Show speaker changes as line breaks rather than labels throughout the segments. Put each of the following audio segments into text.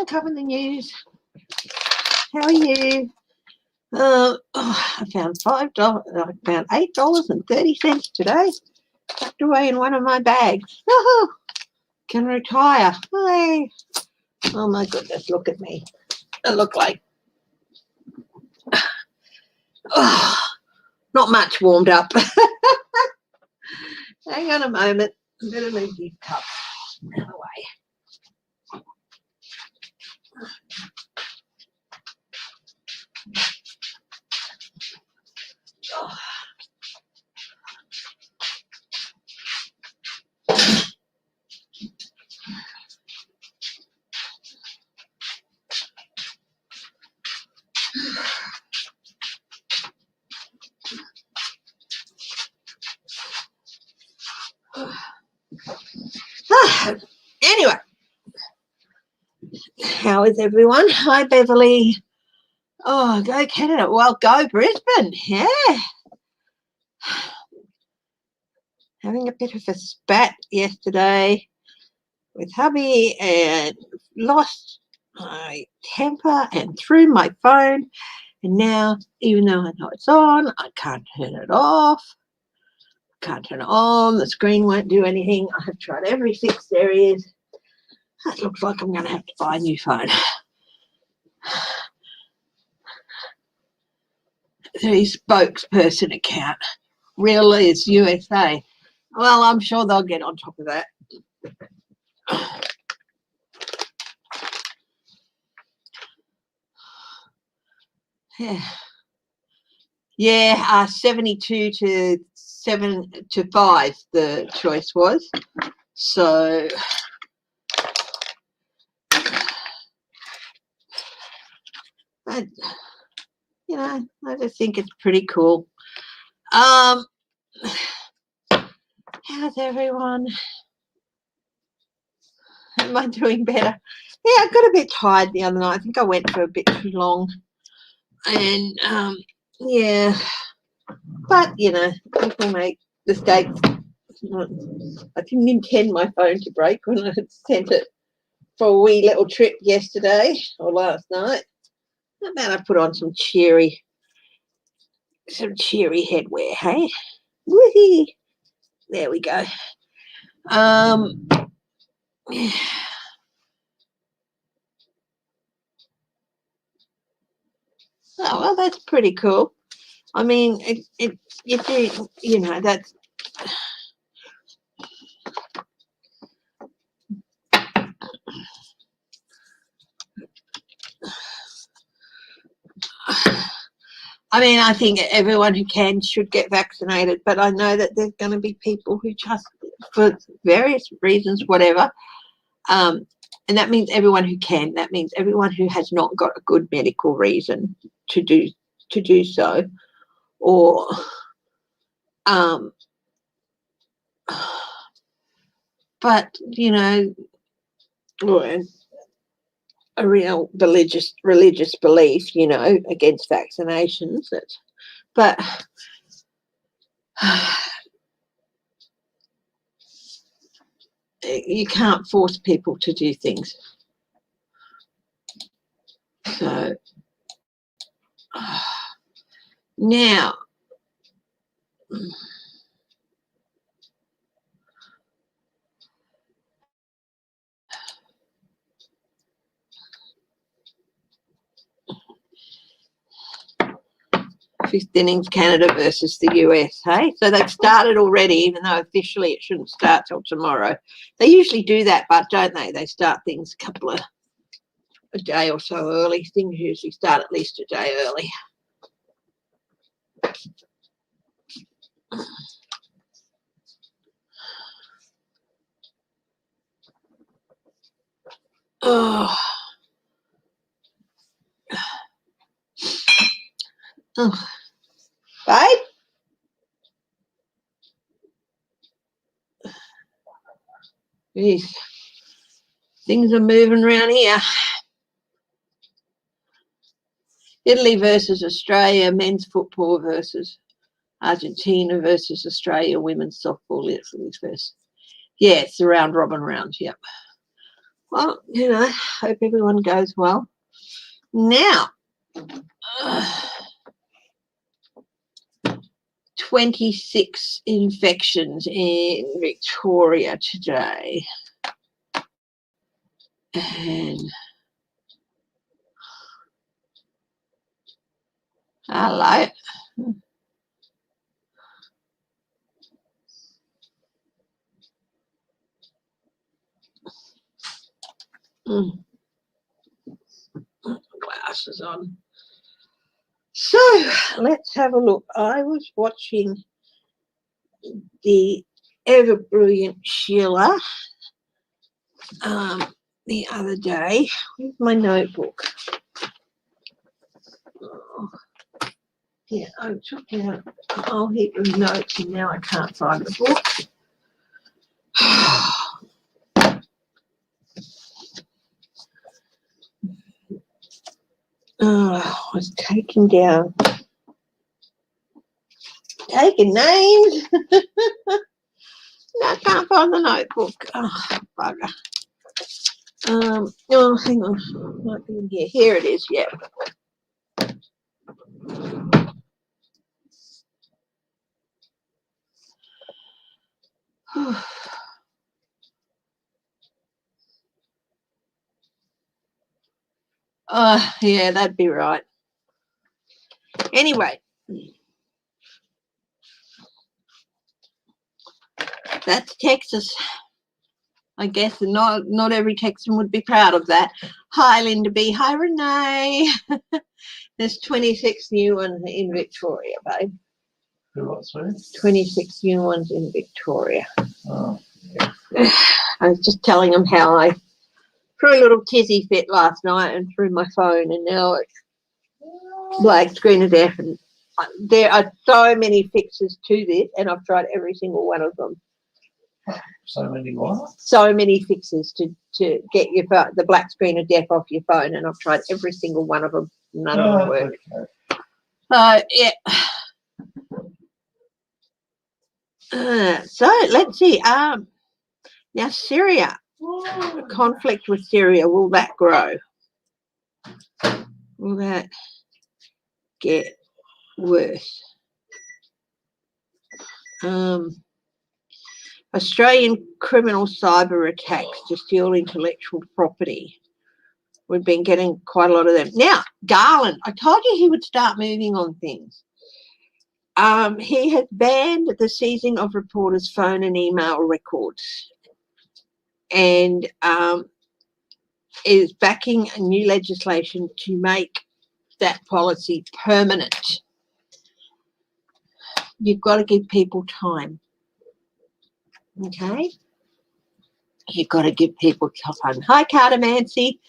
covering the news. How are you? I found $5. I found $8.30 today, tucked away in one of my bags. Woohoo! Can retire. Hey. Oh my goodness! Look at me. I look like not much warmed up. Hang on a moment. I'm going to move these cups out of the way. Anyway, how is everyone? Hi, Beverly. Oh, go Canada. Well, go Brisbane. Yeah. Having a bit of a spat yesterday with hubby and lost my temper and threw my phone. And now, even though I know it's on, I can't turn it off. Can't turn it on. The screen won't do anything. I have tried every fix there is. It looks like I'm going to have to buy a new phone. The spokesperson account. Real is USA. Well, I'm sure they'll get on top of that. Yeah, 72 to 7 to 5 the choice was. So I just think it's pretty cool. How's everyone? Am I doing better? Yeah, I got a bit tired the other night. I think I went for a bit too long. And yeah, but people make mistakes. I didn't intend my phone to break when I had sent it for a wee little trip yesterday or last night. How about I put on some cheery headwear, hey? Woohoo! There we go. Oh, well, that's pretty cool. I mean, you do, that's. I mean, I think everyone who can should get vaccinated, but I know that there's going to be people who just, for various reasons, whatever, and that means everyone who can. That means everyone who has not got a good medical reason to do so, or but or a real religious belief, against vaccinations. But you can't force people to do things. So now, fifth innings Canada versus the US, hey? So they've started already, even though officially it shouldn't start till tomorrow. They usually do that, but don't they? They start things a day or so early. Things usually start at least a day early. Oh. Oh. Babe? Jeez. Things are moving around here. Italy versus Australia, men's football versus Argentina versus Australia, women's softball, Italy versus. Yeah, it's the round robin round, yep. Well, you know, hope everyone goes well. Now, 26 infections in Victoria today. And hello. Glasses on. So let's have a look. I was watching the ever brilliant Sheila the other day with my notebook. Oh, yeah, I took out a whole heap of notes and now I can't find the book. I was taking names. No, I can't find the notebook. Oh, bugger. Oh, hang on. Might be in here. Here it is, yeah. Yeah, that'd be right. Anyway, that's Texas. I guess not every Texan would be proud of that. Hi, Linda B. Hi, Renee. There's 26 new ones in Victoria, babe.
What, sorry?
26 new ones in Victoria.
Oh, yeah.
I was just telling them how I threw a little tizzy fit last night and threw my phone, and now it's black screen of death. And there are so many fixes to this, and I've tried every single one of them.
So many what?
So many fixes to get your the black screen of death off your phone, and I've tried every single one of them. None of them work. Okay. Yeah. So let's see. Now Syria, the conflict with Syria, will that grow? Will that get worse? Australian criminal cyber attacks to steal intellectual property. We've been getting quite a lot of them. Now, Garland, I told you he would start moving on things. He has banned the seizing of reporters' phone and email records, and is backing a new legislation to make that policy permanent. You've got to give people time. Okay? You've got to give people time. Hi, Cardamancy.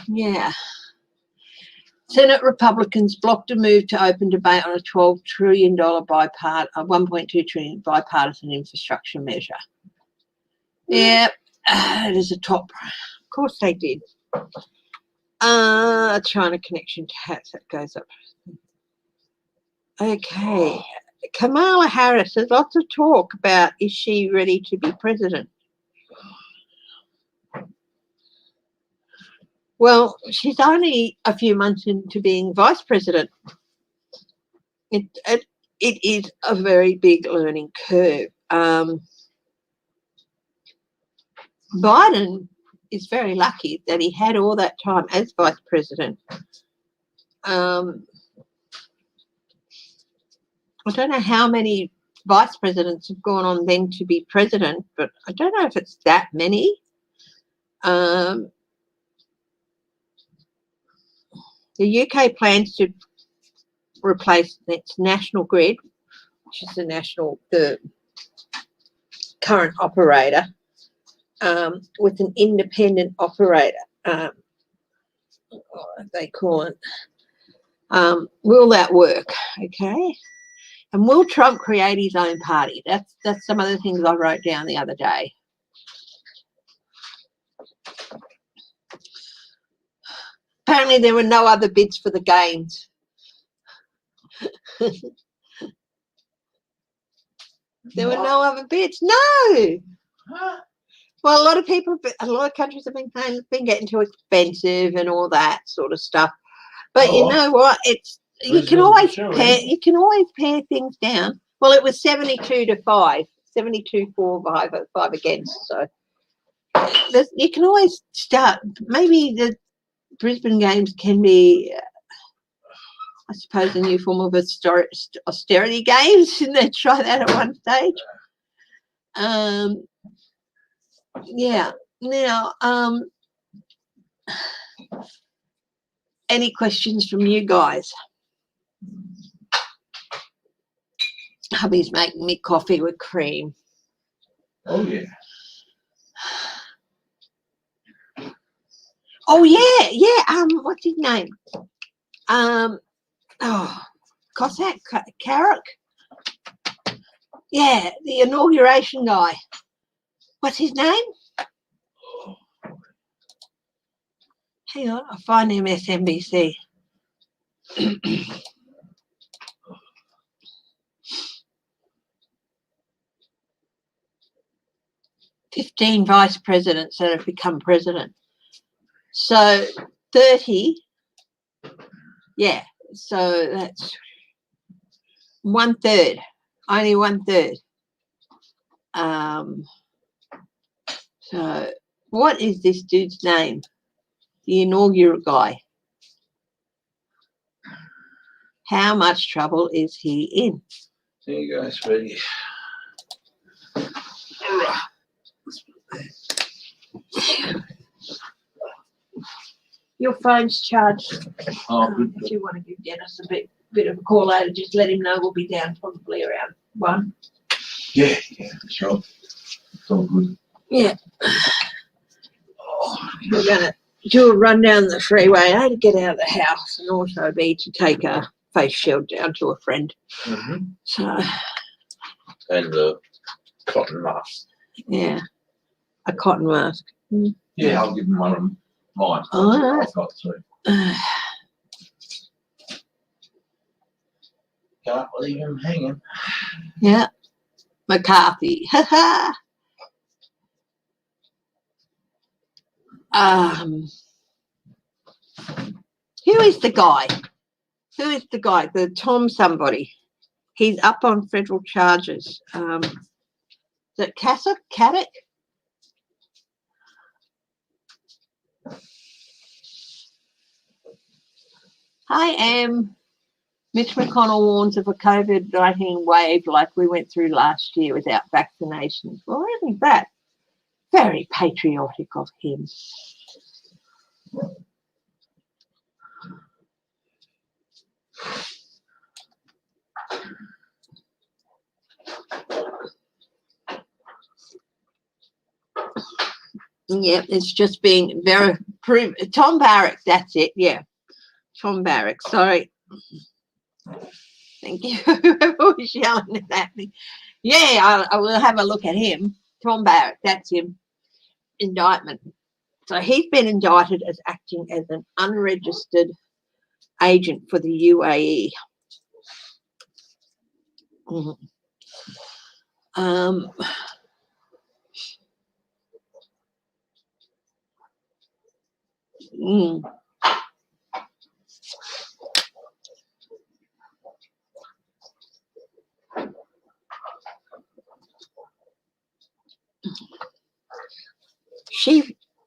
Yeah. Senate Republicans blocked a move to open debate on a $12 trillion $1.2 trillion bipartisan infrastructure measure. Yeah, it is a top. Of course they did. China connection tax, that goes up. Okay. Kamala Harris, there's lots of talk about, is she ready to be president? Well, she's only a few months into being vice president. It is a very big learning curve. Biden is very lucky that he had all that time as vice president. I don't know how many vice presidents have gone on then to be president, but I don't know if it's that many. The UK plans to replace its national grid, which is the current operator, with an independent operator. They call it. Will that work? Okay. And will Trump create his own party? That's some of the things I wrote down the other day. Apparently there were no other bids for the games. There were no other bids. No.
Huh?
Well, a lot of countries have been getting too expensive and all that sort of stuff. But
Oh,
you know what? You can always pare things down. Well, it was 72-5, 72-4, 5 against. So you can always start. Maybe the Brisbane Games can be, I suppose, a new form of austerity games, and they try that at one stage. Yeah. Now, any questions from you guys? Hubby's making me coffee with cream.
Oh, yeah.
Oh, yeah. What's his name? Cossack, Carrick. Yeah, the inauguration guy. What's his name? Hang on, I'll find him SMBC. 15 vice presidents that have become president. So 30, yeah, so that's 1/3, only 1/3. So what is this dude's name? The inaugural guy. How much trouble is he in?
There you go, sweetie.
Your phone's charged.
Oh, good.
If you want to give Dennis a bit of a call later, just let him know we'll be down probably around 1.
Yeah, that's right. It's all good.
Yeah. We're going to do a run down the freeway to get out of the house, and also be to take a face shield down to a friend.
Mm-hmm.
So.
And the cotton mask.
Yeah. A cotton mask.
Yeah, I'll give him one of mine.
Oh,
I've got 2. Can't leave him hanging.
Yeah. McCarthy. Who is the guy? The Tom somebody. He's up on federal caddick? Hi, Em. Mitch McConnell warns of a COVID-19 wave like we went through last year without vaccinations. Well, isn't that very patriotic of him? Yeah, it's just being very proven. Tom Barrack, that's it. Yeah, Tom Barrack. Sorry. Thank you. Whoever was yelling it at me. Yeah, I will have a look at him. Tom Barrack, that's him. Indictment. So he's been indicted as acting as an unregistered agent for the UAE.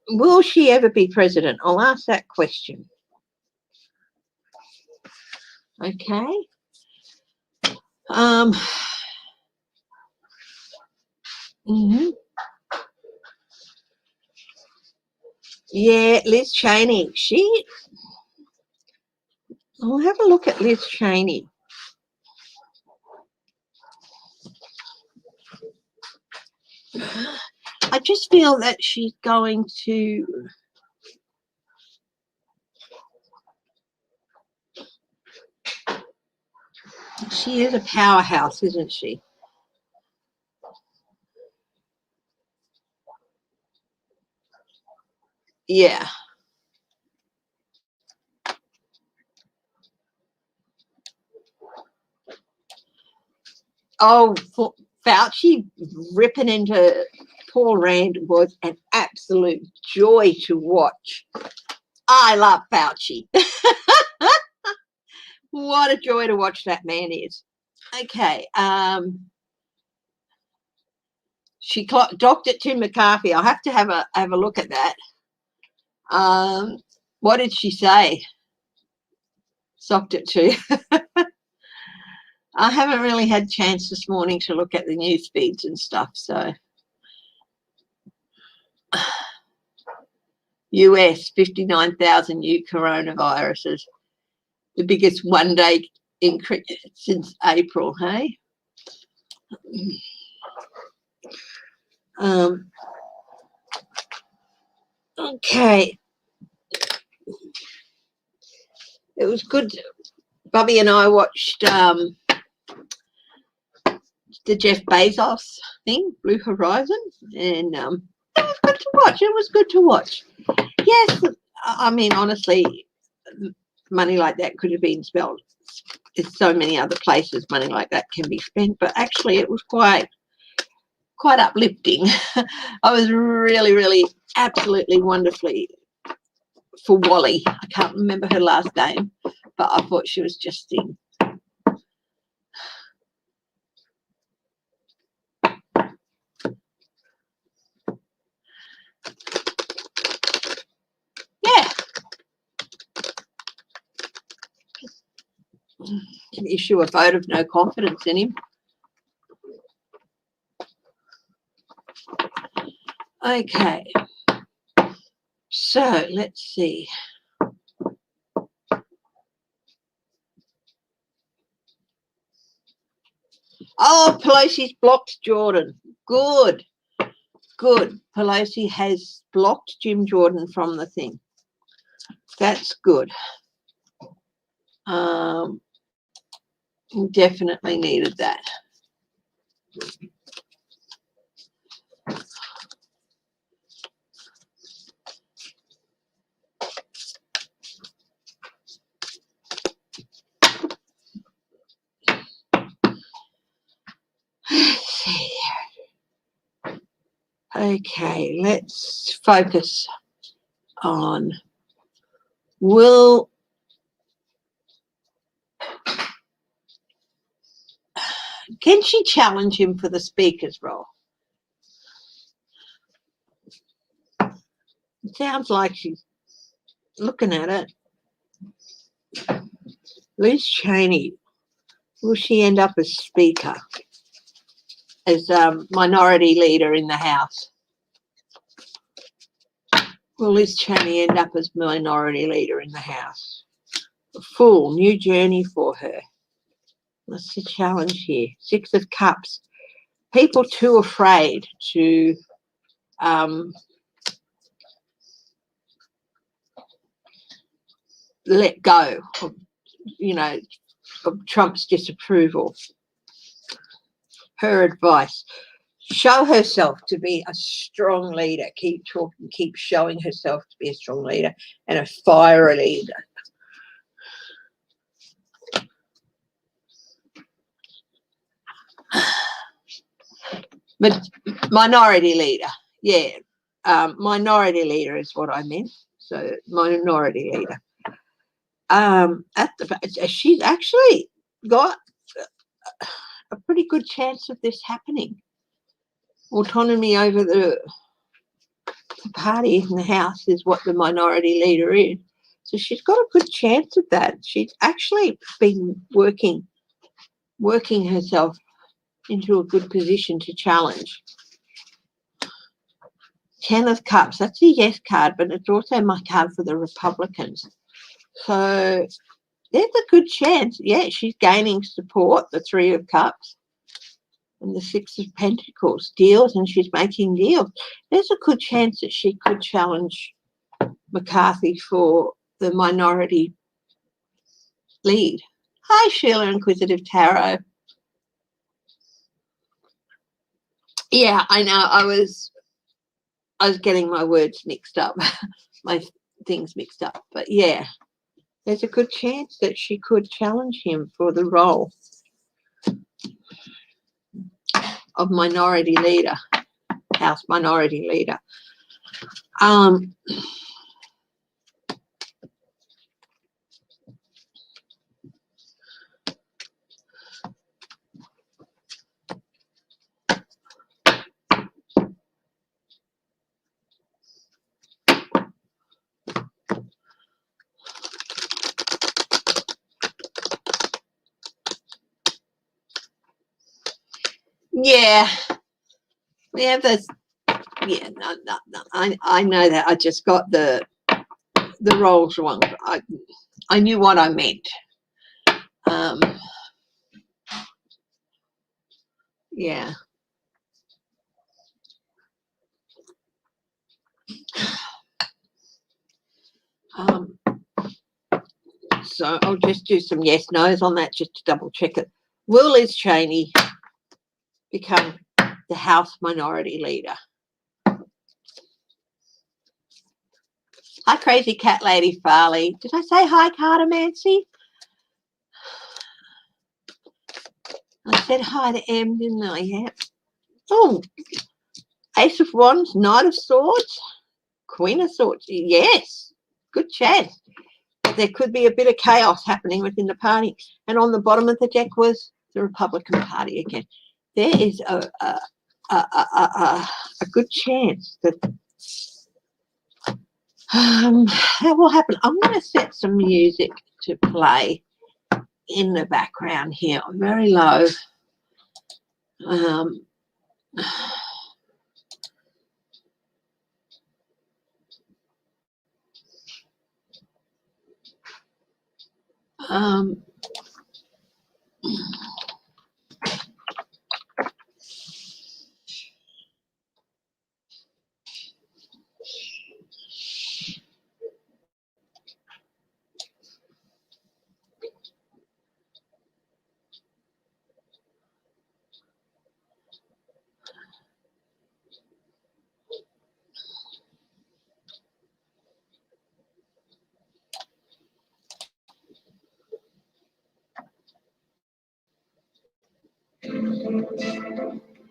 Will she ever be president? I'll ask that question. Okay. Yeah, Liz Cheney. I'll have a look at Liz Cheney. I just feel that she's going to. She is a powerhouse, isn't she? Yeah. Oh, Fauci ripping into Paul Rand was an absolute joy to watch. I love Fauci. What a joy to watch that man is. Okay. She docked it to McCarthy. I'll have to have a look at that. What did she say? Socked it to. I haven't really had a chance this morning to look at the news feeds and stuff. So, US 59,000 new coronaviruses, the biggest one-day increase since April. Hey. Okay. It was good. Bobby and I watched the Jeff Bezos thing, Blue Horizon, and it was good to watch. It was good to watch. Yes, I mean, honestly, money like that could have been spent. There's so many other places money like that can be spent, but actually it was quite uplifting. I was really, absolutely wonderfully for Wally. I can't remember her last name, but I thought she was just in. Yeah. Can issue a vote of no confidence in him. Okay. So let's see. Oh, Pelosi's blocked Jordan. Good. Pelosi has blocked Jim Jordan from the thing. That's good. Definitely needed that. Let's see. Okay, let's focus on can she challenge him for the speaker's role? It sounds like she's looking at it. Liz Cheney, will she end up as speaker, as minority leader in the House? Will Liz Cheney end up as minority leader in the House? A full new journey for her. What's the challenge here? Six of Cups. People too afraid to let go of, of Trump's disapproval. Her advice: show herself to be a strong leader. Keep talking, keep showing herself to be a strong leader and a fiery leader. But minority leader, yeah. Minority leader is what I meant. So minority leader. She's actually got a pretty good chance of this happening. Autonomy over the party in the House is what the minority leader is. So she's got a good chance of that. She's actually been working herself into a good position to challenge. 10 of Cups, that's a yes card, but it's also my card for the Republicans. So there's a good chance. Yeah, she's gaining support, the 3 of Cups and the 6 of Pentacles, deals, and she's making deals. There's a good chance that she could challenge McCarthy for the minority lead. Hi, Sheila, Inquisitive Tarot. Yeah, I know. I was getting my words mixed up, my things mixed up. But yeah, there's a good chance that she could challenge him for the role. of minority leader, House minority leader. Yeah, we have this. Yeah, no, I know that. I just got the roles wrong. I knew what I meant. Yeah. So I'll just do some yes no's on that just to double check it. Will Liz Cheney become the House minority leader? Hi, Crazy Cat Lady Farley. Did I say hi, Carter Mancy? I said hi to Em, didn't I? Yeah. Oh, Ace of Wands, Knight of Swords, Queen of Swords. Yes, good chance. But there could be a bit of chaos happening within the party. And on the bottom of the deck was the Republican Party again. There is a good chance that that will happen. I'm going to set some music to play in the background here, very low.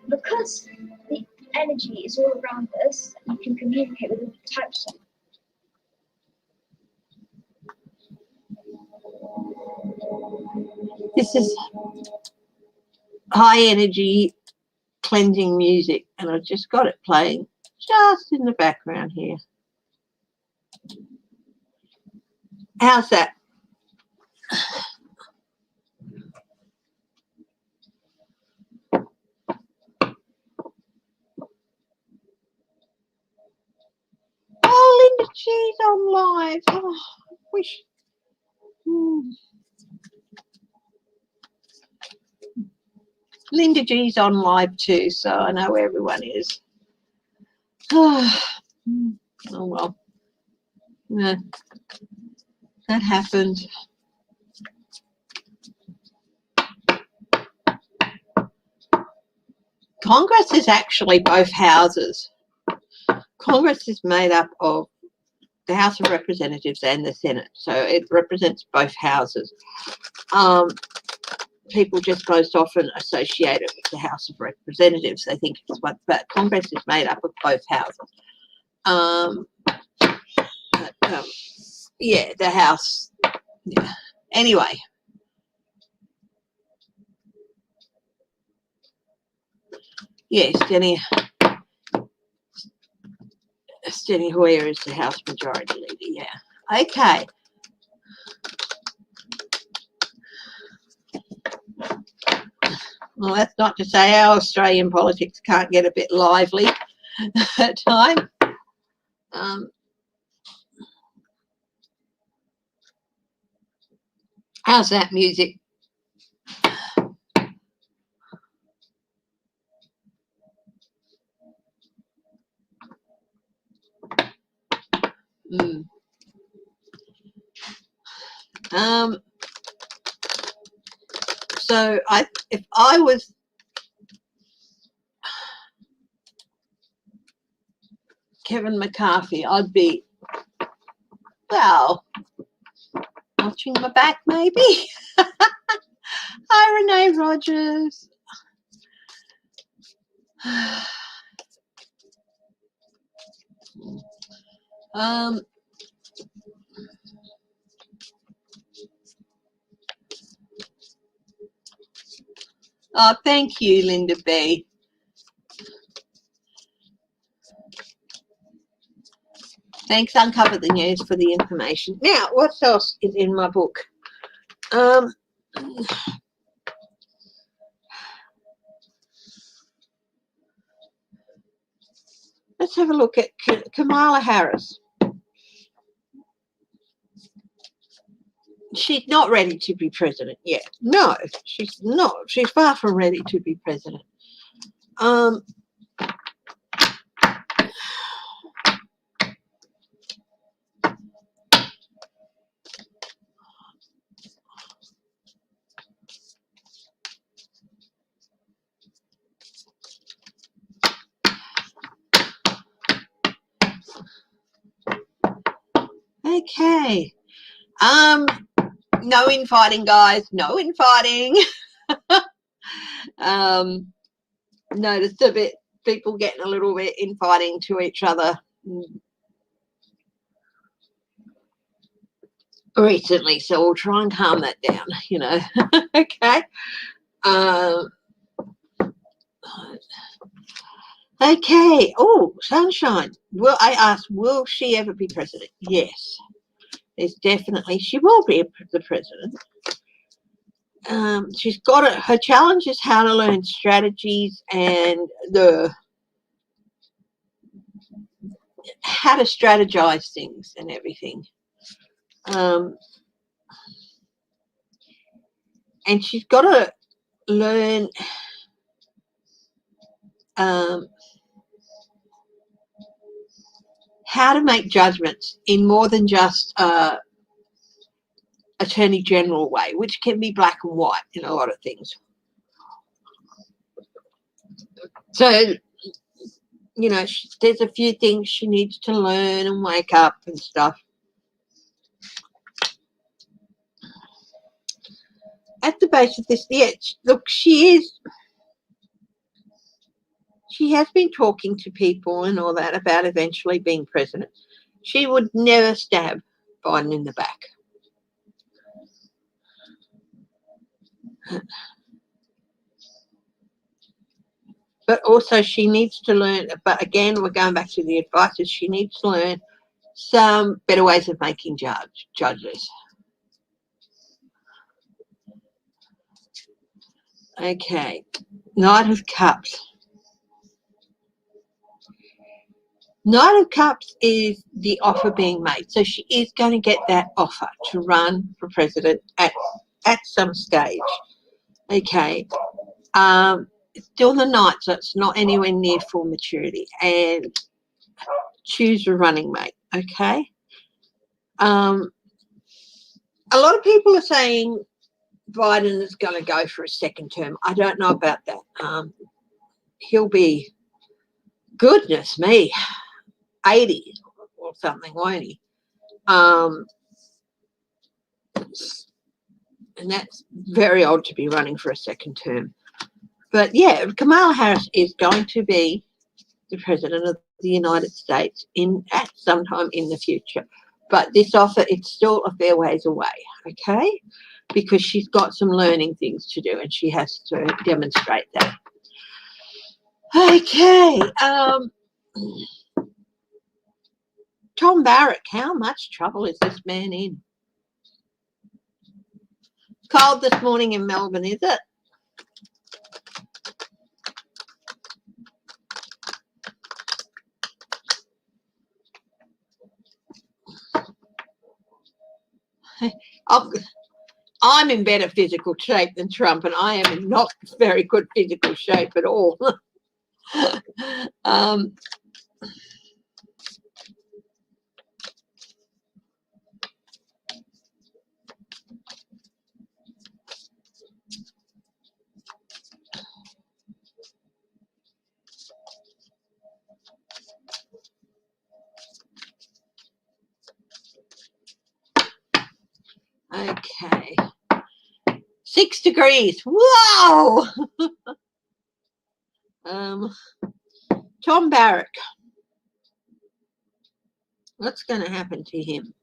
Because the energy is all around us, you can communicate with all types of.
This is high energy cleansing music, and I've just got it playing just in the background here. How's that? Oh, Linda G's on live. Oh, I wish. Linda G's on live too, so I know where everyone is. Oh well. No, that happened. Congress is actually both houses. Congress is made up of the House of Representatives and the Senate, so it represents both houses. People just most often associate it with the House of Representatives. They think it's one, but Congress is made up of both houses. Yeah, the House. Yeah. Anyway. Yes, Steny Hoyer is the House Majority Leader, yeah. Okay. Well, that's not to say our Australian politics can't get a bit lively at times. How's that music? So if I was Kevin McCarthy, I'd be, well, watching my back maybe. Hi, Renee Rogers. Oh, thank you, Linda B. Thanks, Uncover the News, for the information. Now, what else is in my book? Let's have a look at Kamala Harris. She's not ready to be president yet. No, she's not. She's far from ready to be president. Okay. No infighting, guys. No infighting. Noticed a bit people getting a little bit infighting to each other recently, so we'll try and calm that down, you know. Okay. Okay. Oh, sunshine. Well, I asked, will she ever be president? Yes. There's definitely, she will be the president. She's got it. Her challenge is how to learn strategies and how to strategize things and everything. And she's got to learn how to make judgments in more than just attorney general way, which can be black and white in a lot of things. So, you know, there's a few things she needs to learn and wake up and stuff. At the base of this, yeah, look, she has been talking to people and all that about eventually being president. She would never stab Biden in the back. But also she needs to learn, but again, we're going back to the advice, is she needs to learn some better ways of making judges. Okay, Knight of Cups. Knight of Cups is the offer being made. So she is going to get that offer to run for president at some stage. Okay. Still the Knight, so it's not anywhere near full maturity. And choose a running mate. Okay. A lot of people are saying Biden is going to go for a second term. I don't know about that. He'll be, goodness me, 80 or something, won't he? And that's very odd to be running for a second term. But yeah, Kamala Harris is going to be the president of the United States at some time in the future. But this offer, it's still a fair ways away, okay? Because she's got some learning things to do and she has to demonstrate that. Okay. Tom Barrack, how much trouble is this man in? Cold this morning in Melbourne, is it? I'm in better physical shape than Trump, and I am in not very good physical shape at all. Okay. 6 degrees. Whoa! Tom Barrack. What's going to happen to him?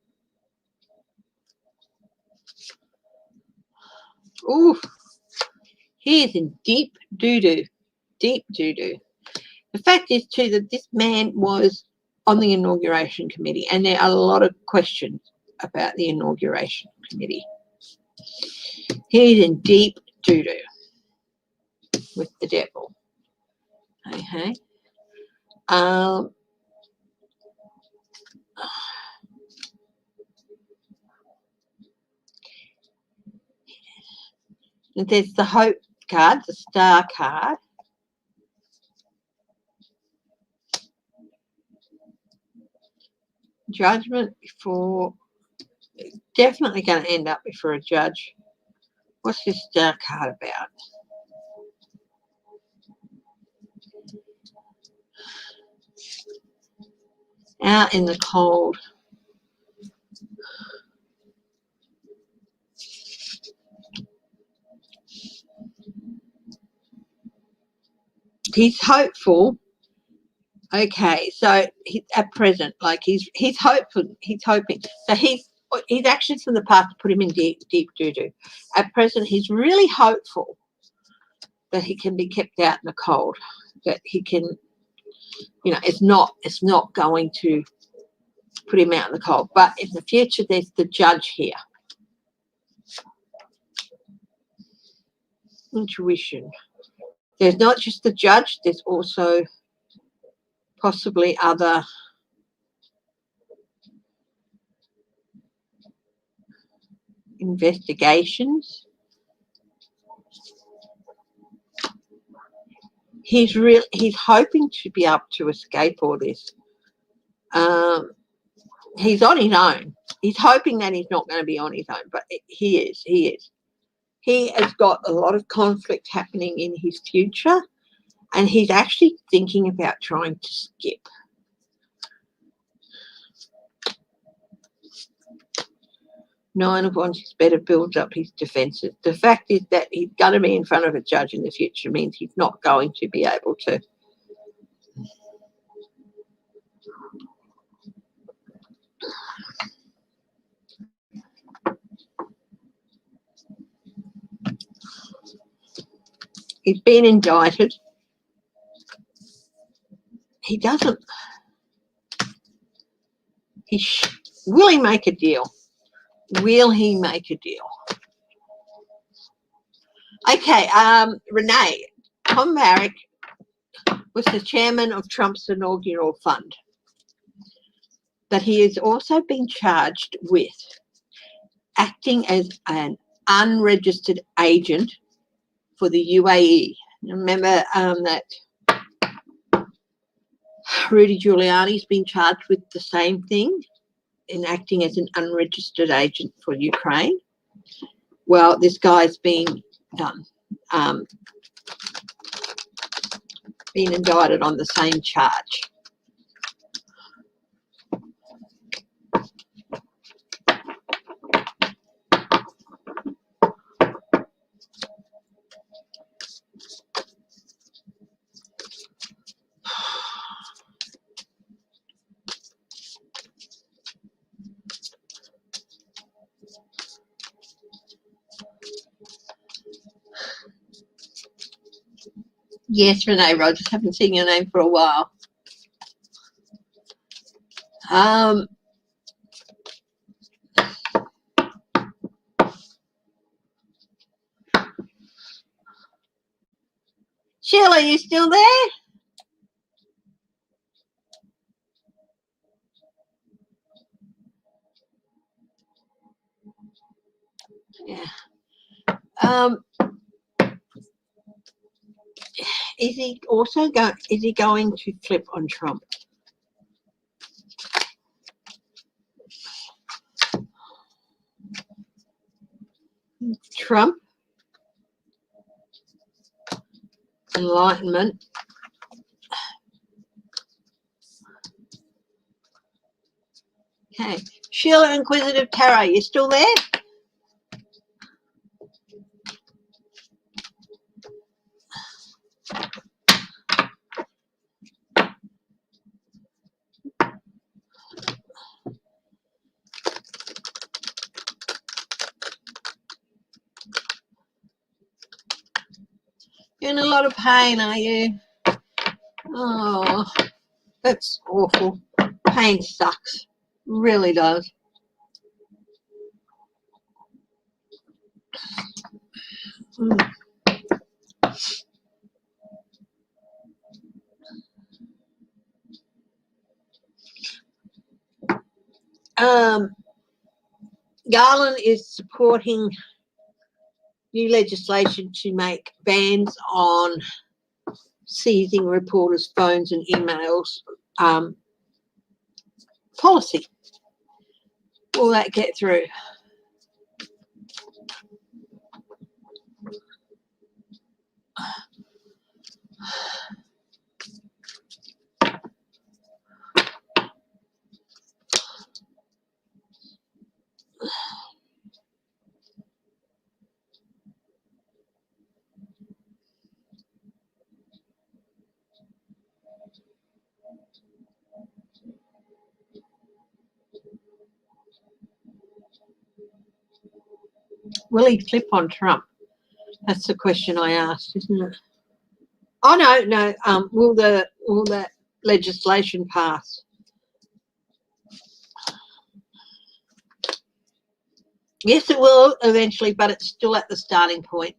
Ooh, he is in deep doo-doo. Deep doo-doo. The fact is, too, that this man was on the inauguration committee, and there are a lot of questions about the inauguration committee. He's in deep doo-doo with the devil. Okay. There's the hope card, the star card. Judgment before, definitely going to end up before a judge. What's this star card about? Out in the cold. He's hopeful. Okay, so at present, like he's hoping. So his actions in the past put him in deep doo-doo. At present, he's really hopeful that he can be kept out in the cold. That he can, it's not going to put him out in the cold. But in the future, there's the judge here. Intuition. There's not just the judge. There's also possibly other investigations. He's hoping to be able to escape all this. He's on his own. He's hoping that he's not going to be on his own, but he is. He has got a lot of conflict happening in his future, and he's actually thinking about trying to skip. Nine of Wands is better, builds up his defences. The fact is that he's going to be in front of a judge in the future means he's not going to be able to. He's been indicted. He doesn't. Will he make a deal? Will he make a deal? Okay, Renee, Tom Barrack was the chairman of Trump's inaugural fund. But he has also been charged with acting as an unregistered agent for the UAE. Remember that Rudy Giuliani's been charged with the same thing in acting as an unregistered agent for Ukraine. Well, this guy's been indicted on the same charge. Yes, Renee Rogers. Haven't seen your name for a while. Sheila, are you still there? Yeah. Is he going to flip on Trump? Trump, enlightenment, okay. Sheila, Inquisitive Tarot, you still there? You're in a lot of pain, are you? Oh, that's awful. Pain sucks. Really does. Mm. Garland is supporting new legislation to make bans on seizing reporters' phones and emails policy. Will that get through? Will he flip on Trump? That's the question I asked, isn't it? Oh no. Will the legislation pass? Yes, it will eventually, but it's still at the starting point.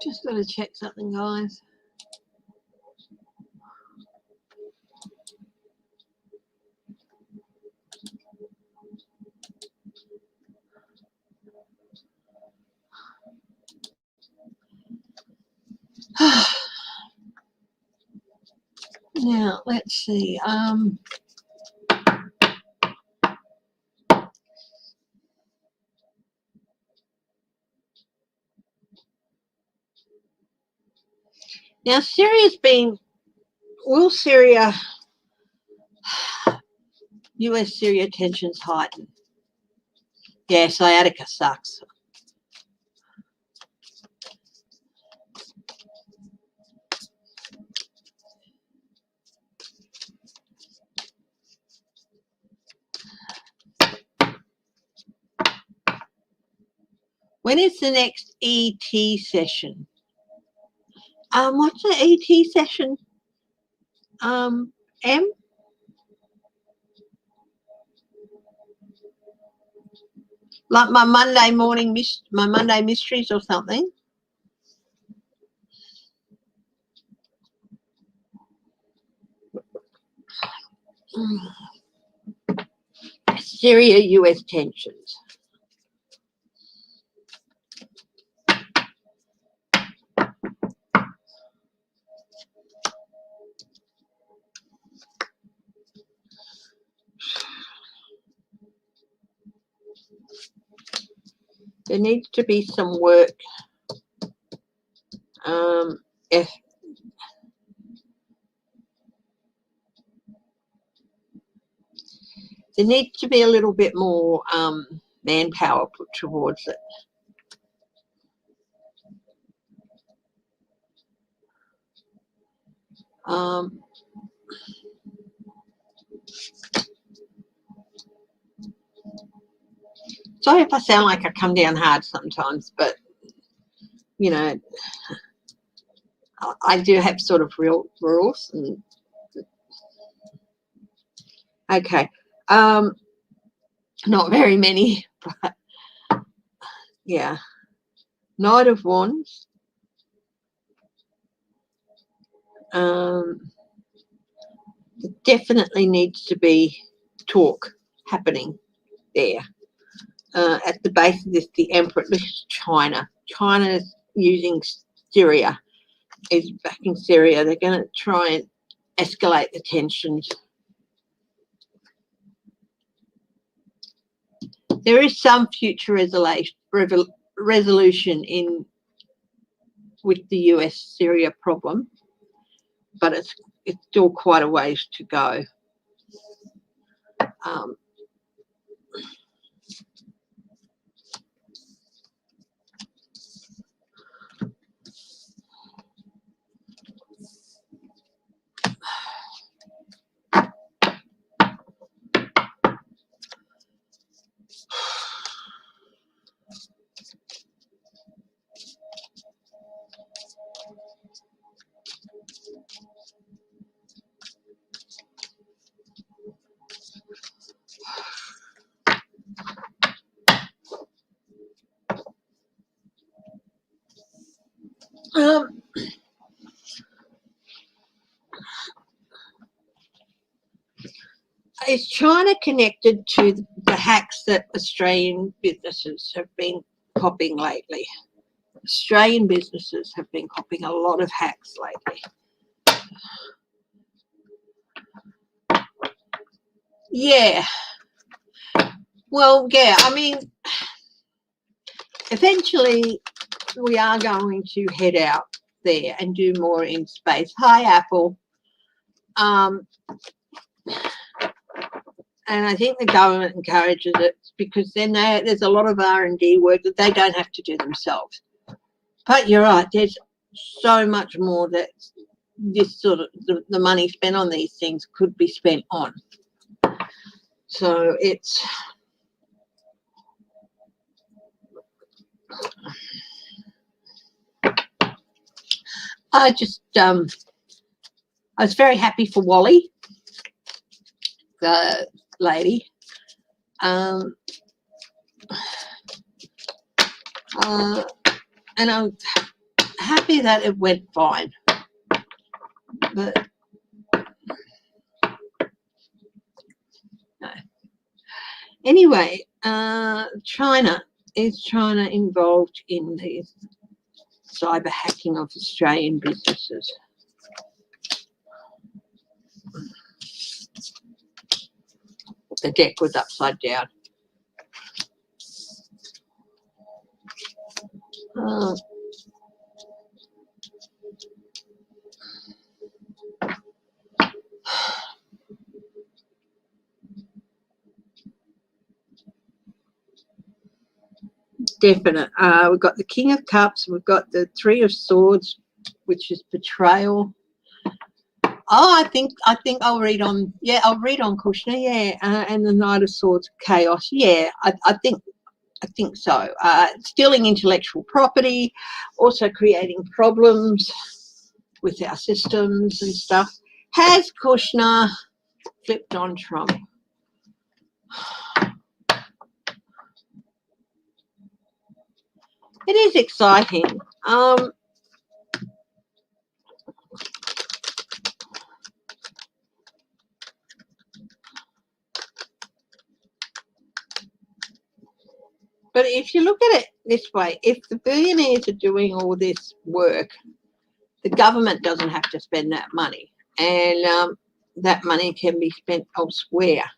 Just got to check something, guys. Now, let's see. Now, will Syria, US-Syria tensions heighten? Yeah, sciatica sucks. When is the next ET session? What's the ET session? M? Like my Monday morning, my Monday mysteries or something? Syria, US tensions. There needs to be some work. If there needs to be a little bit more manpower put towards it. Sorry if I sound like I come down hard sometimes, but you know, I do have sort of real rules. And okay, not very many, but yeah, Knight of Wands. There definitely needs to be talk happening there. At the base of this, the Emperor, this is China. China's using Syria, is backing Syria. They're going to try and escalate the tensions. There is some future resolution in with the US-Syria problem, but it's still quite a ways to go. Is China connected to the hacks that Australian businesses have been copying lately? Australian businesses have been copying a lot of hacks lately. Yeah. Well, yeah, I mean, eventually we are going to head out there and do more in space. Hi, Apple. And I think the government encourages it because then there's a lot of R&D work that they don't have to do themselves. But you're right, there's so much more that this sort of the money spent on these things could be spent on. So it's I was very happy for Wally, the lady. And I'm happy that it went fine. But no. Anyway, China involved in the cyber hacking of Australian businesses? The deck was upside down. Definite. We've got the King of Cups. We've got the Three of Swords, which is betrayal. Oh, I think I'll read on. Yeah, I'll read on Kushner. Yeah, and the Knight of Swords, chaos. Yeah, I think so. Stealing intellectual property, also creating problems with our systems and stuff. Has Kushner flipped on Trump? It is exciting. But if you look at it this way, if the billionaires are doing all this work, the government doesn't have to spend that money, and that money can be spent elsewhere.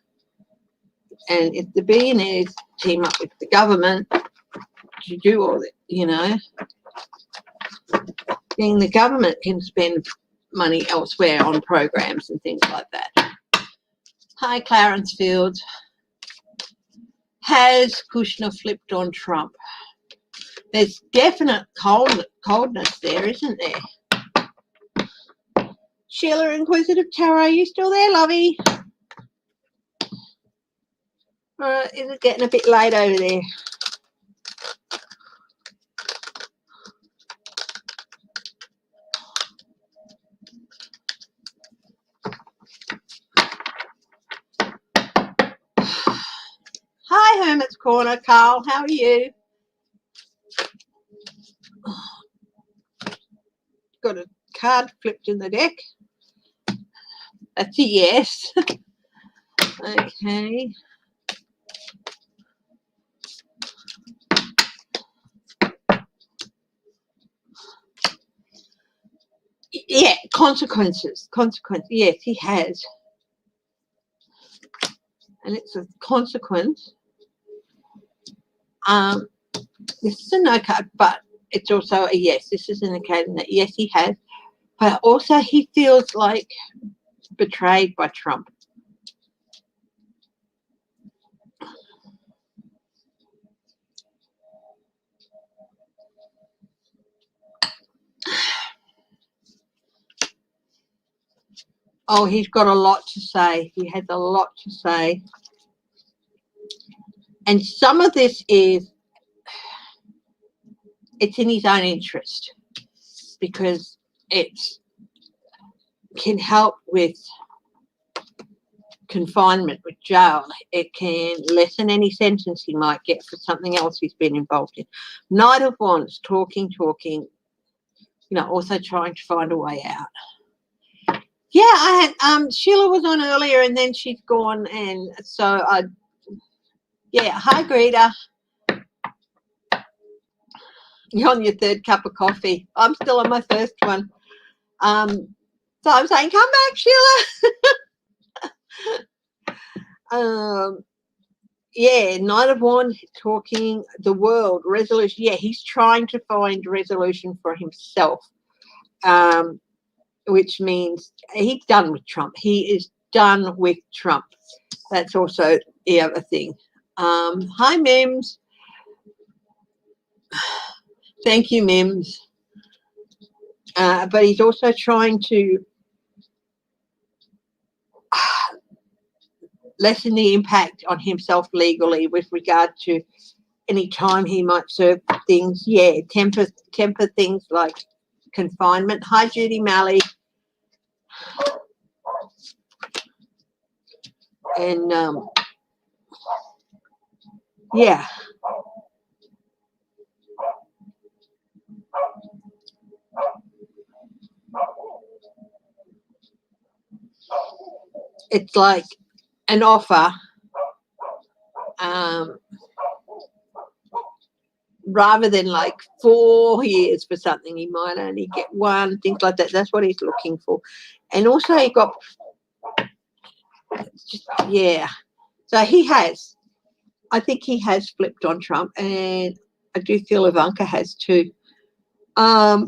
And if the billionaires team up with the government to do all that, then the government can spend money elsewhere on programs and things like that. Hi, Clarence Fields. Has Kushner flipped on Trump? There's definite coldness there, isn't there? Sheila Inquisitive Tarot, are you still there, lovey? Is it getting a bit late over there? Hi, Hermit's Corner, Carl. How are you? Got a card flipped in the deck. That's a yes. Okay. Yeah, consequences. Yes, he has. And it's a consequence. This is a no card, but it's also a yes. This is indicating that yes, he has, but also he feels like betrayed by Trump. Oh, he's got a lot to say. He has a lot to say. And some of this it's in his own interest because it can help with confinement, with jail. It can lessen any sentence he might get for something else he's been involved in. Knight of Wands, talking, also trying to find a way out. Yeah, I had Sheila was on earlier and then she's gone, and so hi Greta. You're on your third cup of coffee. I'm still on my first one. So I'm saying, come back, Sheila. Knight of Wands, talking, the world, resolution. Yeah, he's trying to find resolution for himself. Which means he's done with Trump. He is done with Trump. That's also the other thing. Hi, Mims. Thank you, Mims. But he's also trying to lessen the impact on himself legally with regard to any time he might serve things. Yeah, temper things like confinement. Hi, Judy Malley. And yeah. It's like an offer, rather than like 4 years for something, he might only get 1, things like that. That's what he's looking for. And also he got, so I think he has flipped on Trump, and I do feel Ivanka has too. I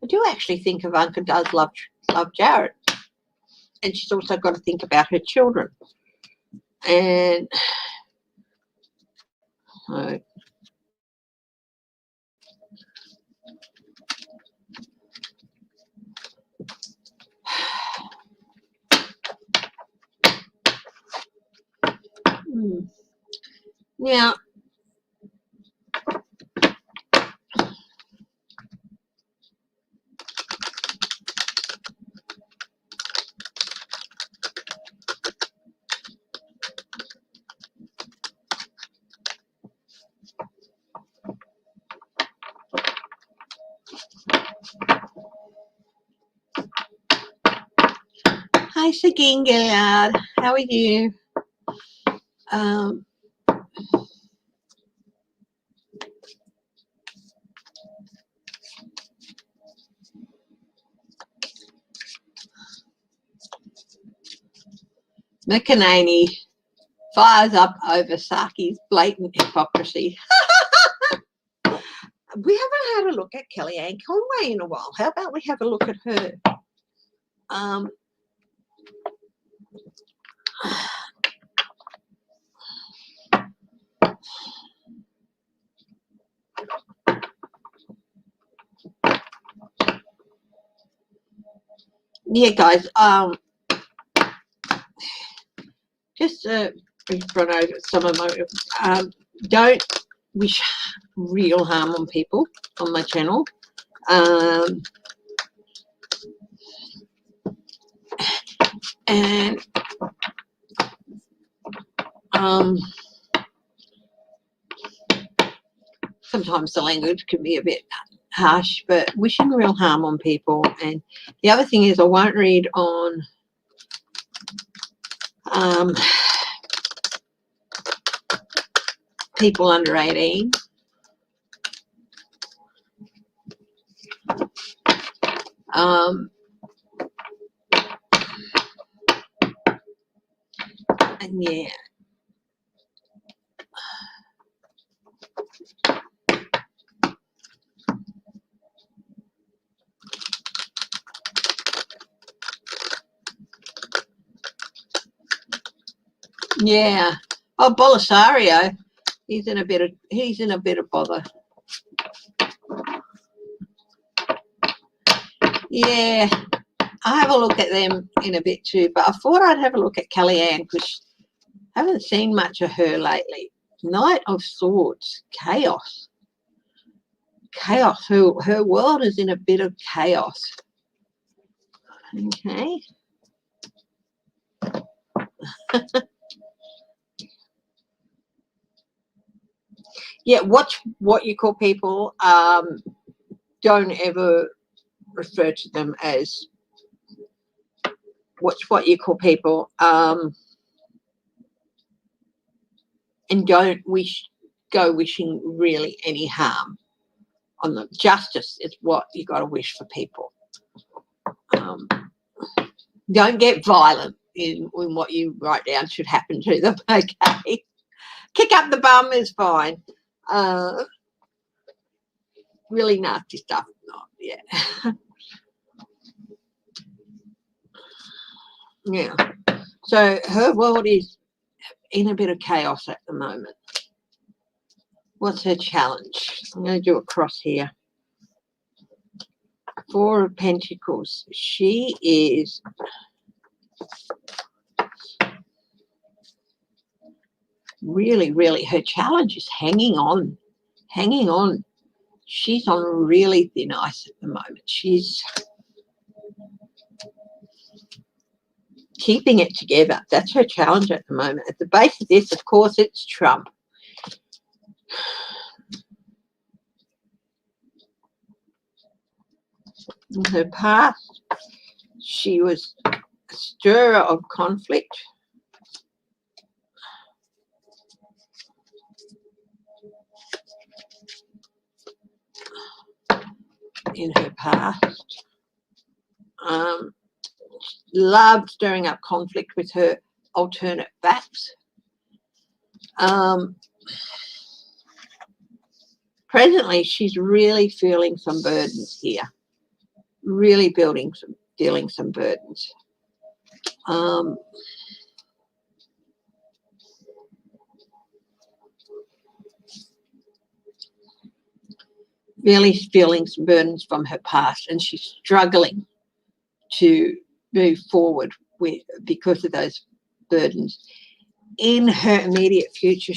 do actually think Ivanka does love Jared, and she's also got to think about her children. And now, hi, Sagin Gillard. How are you? McEnany fires up over Saki's blatant hypocrisy. We haven't had a look at Kellyanne Conway in a while. How about we have a look at her? Yeah, guys, just run over some of my don't wish real harm on people on my channel. And sometimes the language can be a bit harsh, but wishing real harm on people. And the other thing is, I won't read on people under 18. And yeah, Yeah. Oh, Bolisario, he's in a bit of bother. Yeah, I have a look at them in a bit too, but I thought I'd have a look at Kellyanne because I haven't seen much of her lately. Knight of Swords, chaos. Chaos. Her world is in a bit of chaos. Okay. Yeah, watch what you call people. Don't ever refer to them as watch what you call people. And don't go wishing really any harm on them. Justice is what you got to wish for people. Don't get violent in what you write down should happen to them. Okay, kick up the bum is fine. Really nasty stuff. Not yeah. Yeah. So her world is in a bit of chaos at the moment. What's her challenge? I'm going to do a cross here. Four of Pentacles. She is really, her challenge is hanging on. She's on really thin ice at the moment. She's keeping it together. That's her challenge at the moment. At the base of this, of course, it's Trump. In her past, she was a stirrer of conflict. In her past, loved stirring up conflict with her alternate facts. Presently, she's really feeling some burdens here. Really feeling some burdens. Really feeling some burdens from her past, and she's struggling to move forward because of those burdens. In her immediate future,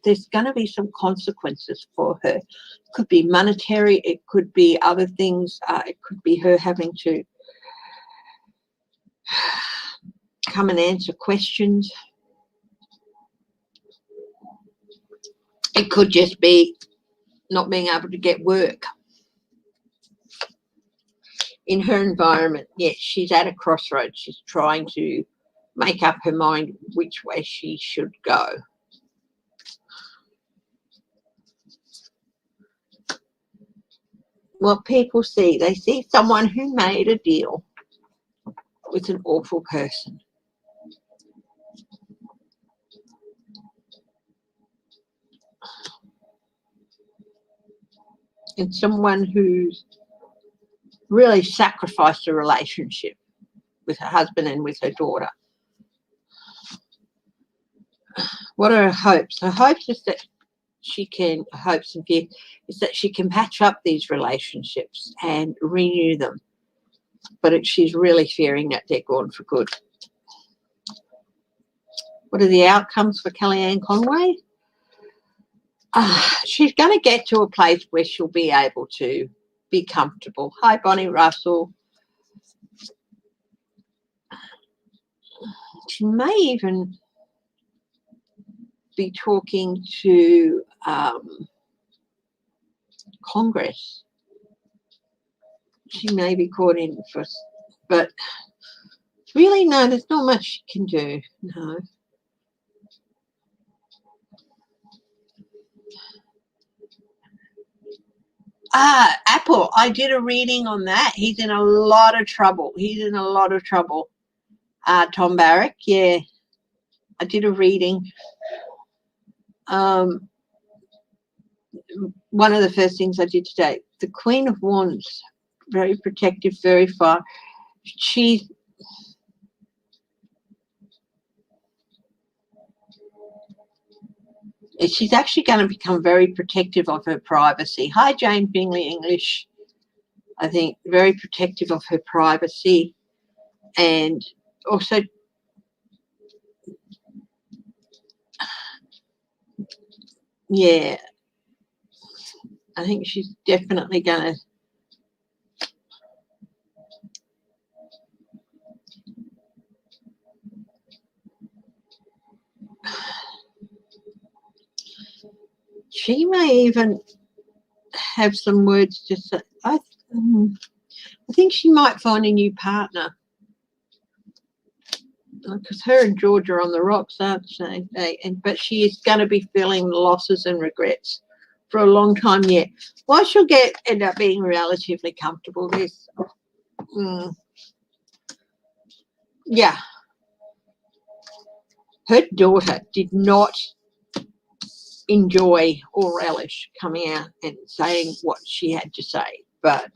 there's going to be some consequences for her. It could be monetary, it could be other things, it could be her having to come and answer questions. It could just be not being able to get work. In her environment, yes, she's at a crossroads. She's trying to make up her mind which way she should go. What people see, they see someone who made a deal with an awful person. And someone who's really sacrificed a relationship with her husband and with her daughter. What are her hopes? Her hopes is that hopes and fear is that she can patch up these relationships and renew them. But she's really fearing that they're gone for good. What are the outcomes for Kellyanne Conway? She's going to get to a place where she'll be able to be comfortable. Hi, Bonnie Russell. She may even be talking to Congress. She may be caught in for, but really, no, there's not much she can do. No. Apple, I did a reading on that. He's in a lot of trouble. Tom Barrack, yeah. I did a reading. One of the first things I did today, the Queen of Wands, very protective, very far. She's she's actually going to become very protective of her privacy. Hi, Jane Bingley English. I think very protective of her privacy, and also, yeah, I think she's definitely going to. She may even have some words to say. I think she might find a new partner, because her and George are on the rocks, aren't they? But she is going to be feeling losses and regrets for a long time yet. Well, she'll end up being relatively comfortable. Yeah. Her daughter did not enjoy or relish coming out and saying what she had to say, but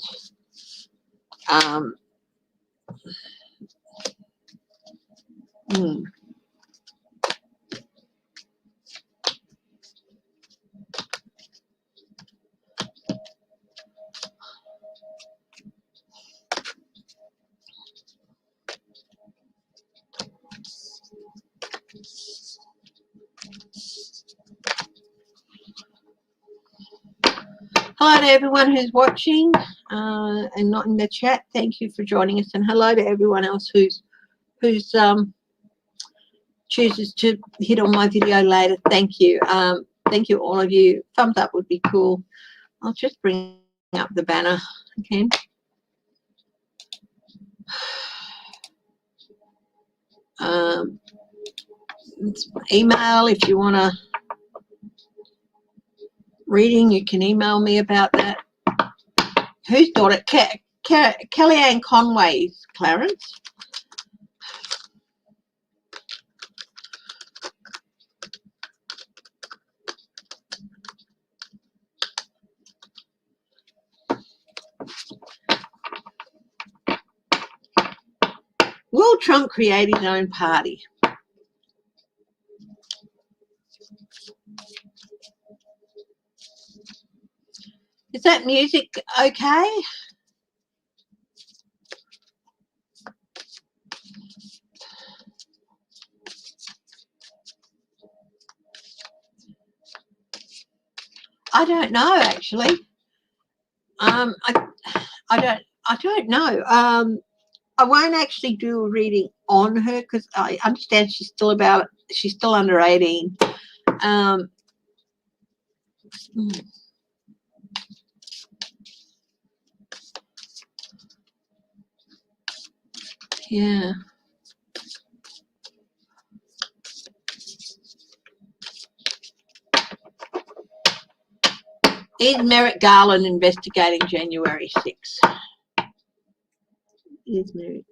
hello to everyone who's watching and not in the chat. Thank you for joining us, and hello to everyone else who's chooses to hit on my video later. Thank you. Thank you, all of you. Thumbs up would be cool. I'll just bring up the banner again. It's my email. If you want a reading, you can email me about that. Whose daughter? Kellyanne Conway's, Clarence. Will Trump create his own party? Is that music okay? I don't know, actually. I don't know. I won't actually do a reading on her because I understand she's still under 18. Yeah. Is Merrick Garland investigating January 6th? Is Merrick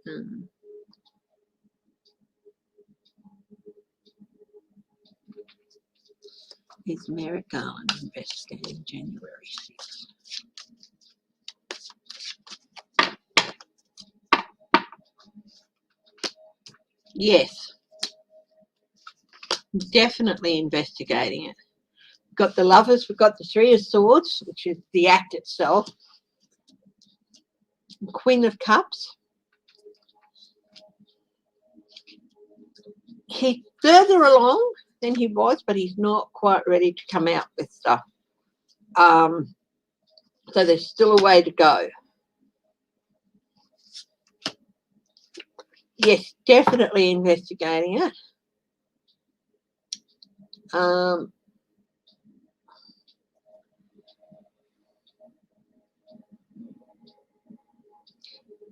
Is Merrick Garland investigating January 6th? Yes. Definitely investigating it. We've got the Lovers, we've got the Three of Swords, which is the act itself. Queen of Cups. He's further along than he was, but he's not quite ready to come out with stuff. So there's still a way to go. Yes, definitely investigating it.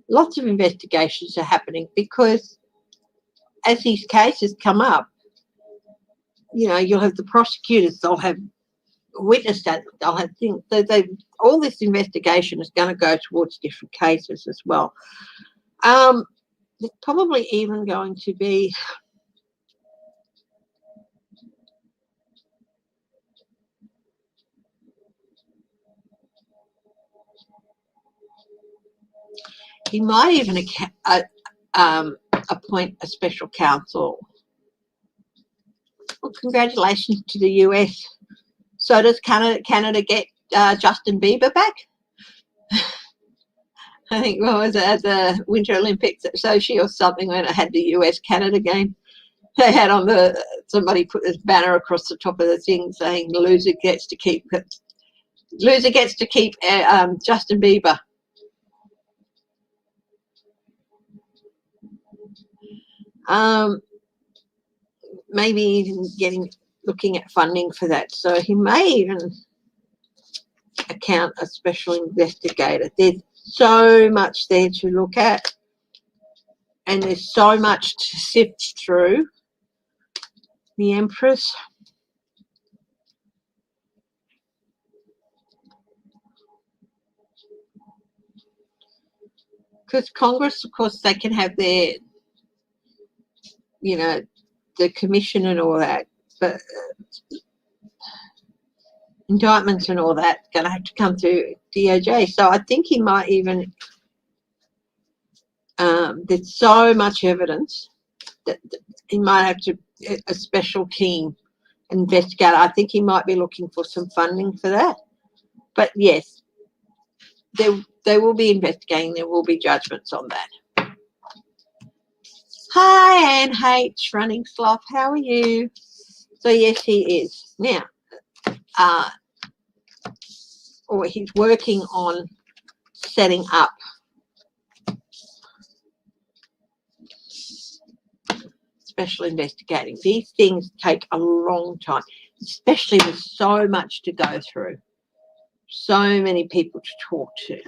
Lots of investigations are happening because as these cases come up, you'll have the prosecutors, they'll have witness that, they'll have things. So all this investigation is going to go towards different cases as well. There's probably even going to be he might even appoint a special counsel Well, congratulations to the US. So does Canada get Justin Bieber back? I think, what was it, at the Winter Olympics at Sochi or something, when it had the US-Canada game? They had on somebody put this banner across the top of the thing saying the loser gets to keep Justin Bieber. Maybe even looking at funding for that. So he may even account a special investigator. There's so much there to look at, and there's so much to sift through. The Empress. Because Congress, of course, they can have their, the commission and all that, but indictments and all that going to have to come through DOJ. So I think he might even, there's so much evidence that he might have to, a special team investigator. I think he might be looking for some funding for that. But yes, they will be investigating. There will be judgments on that. Hi, Anne H. Running Sloth. How are you? So yes, he is. Now, or he's working on setting up special investigating. These things take a long time, especially with so much to go through, so many people to talk to.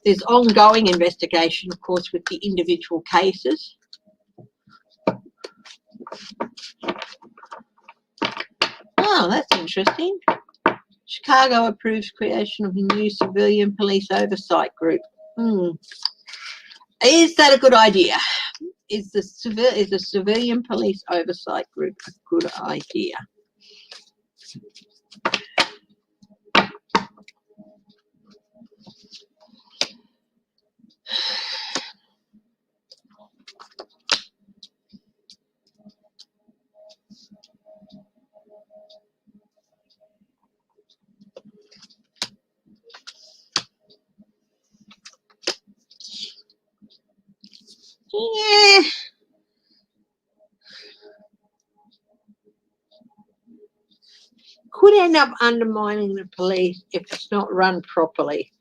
There's ongoing investigation, of course, with the individual cases. Oh, that's interesting. Chicago approves creation of a new civilian police oversight group. Is that a good idea? Is the civilian police oversight group a good idea? Yeah. Could end up undermining the police if it's not run properly.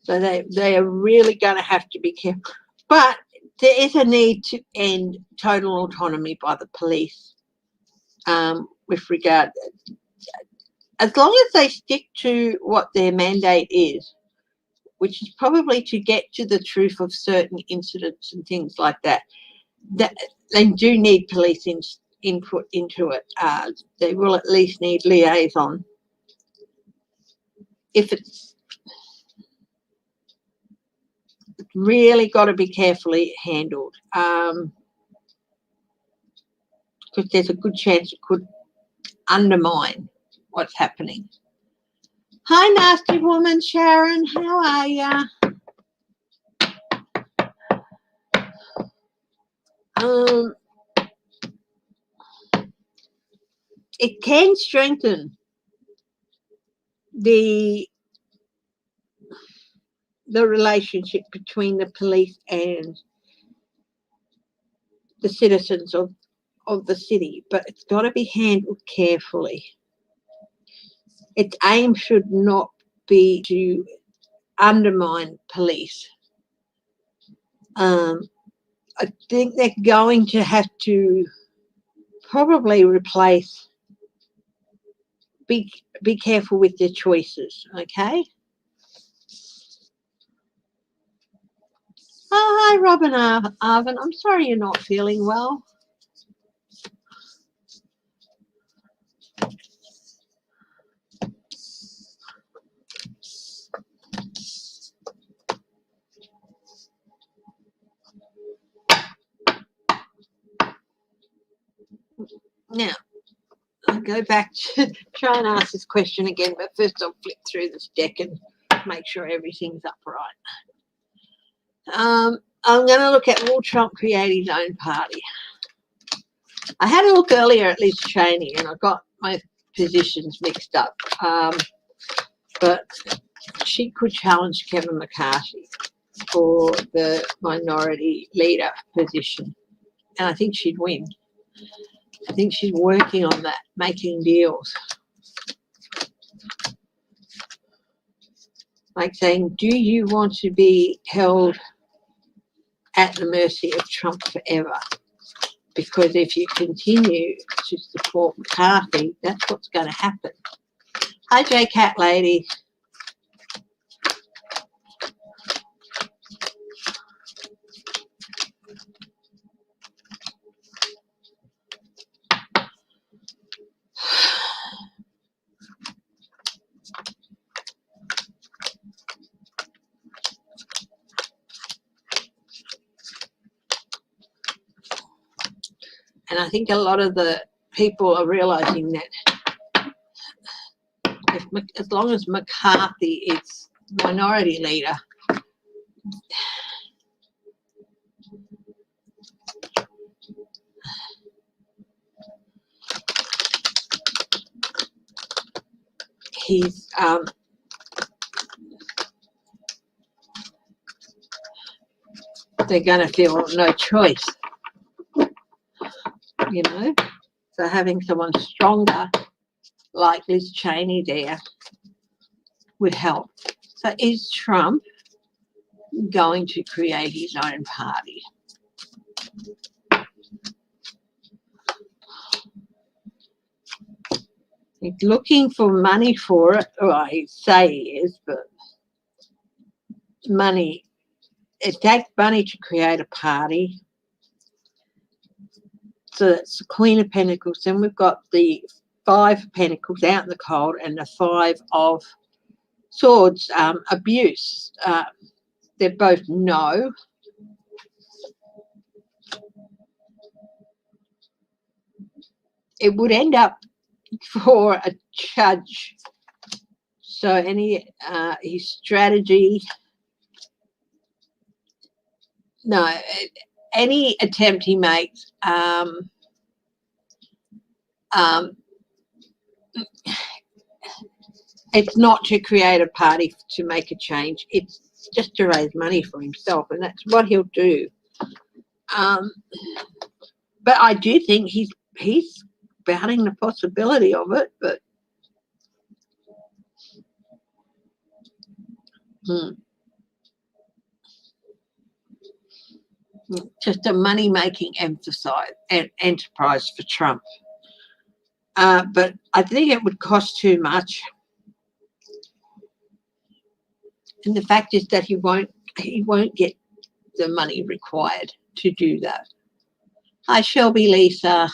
So they are really going to have to be careful. But there is a need to end total autonomy by the police with regard, as long as they stick to what their mandate is, which is probably to get to the truth of certain incidents and things like that. That they do need police input into it. They will at least need liaison. If it's really got to be carefully handled, because there's a good chance it could undermine what's happening. Hi, nasty woman, Sharon. How are ya? It can strengthen the relationship between the police and the citizens of the city, but it's got to be handled carefully. Its aim should not be to undermine police. I think they're going to have to probably replace, be careful with their choices, okay? Oh, hi, Robin Arvin. I'm sorry you're not feeling well. Now, I'll go back to try and ask this question again, but first I'll flip through this deck and make sure everything's upright. I'm going to look at will Trump create his own party. I had a look earlier at Liz Cheney and I got my positions mixed up. But she could challenge Kevin McCarthy for the minority leader position. And I think she'd win. I think she's working on that, making deals. Like saying, do you want to be held at the mercy of Trump forever? Because if you continue to support McCarthy, that's what's going to happen. Hi, J Cat Lady. And I think a lot of the people are realising that as long as McCarthy is minority leader, he's they're going to feel no choice, you know. So having someone stronger like Liz Cheney there would help. So is Trump going to create his own party? He's looking for money for it. Well, he say he is, but money, it takes money to create a party. So that's the Queen of Pentacles. Then we've got the Five of Pentacles out in the cold and the Five of Swords, abuse. They're both no. It would end up for a judge. So his strategy, no, any attempt he makes, it's not to create a party to make a change. It's just to raise money for himself, and that's what he'll do. But I do think he's doubting the possibility of it, but just a money-making enterprise for Trump. But I think it would cost too much. And the fact is that he won't get the money required to do that. Hi, Shelby Lisa.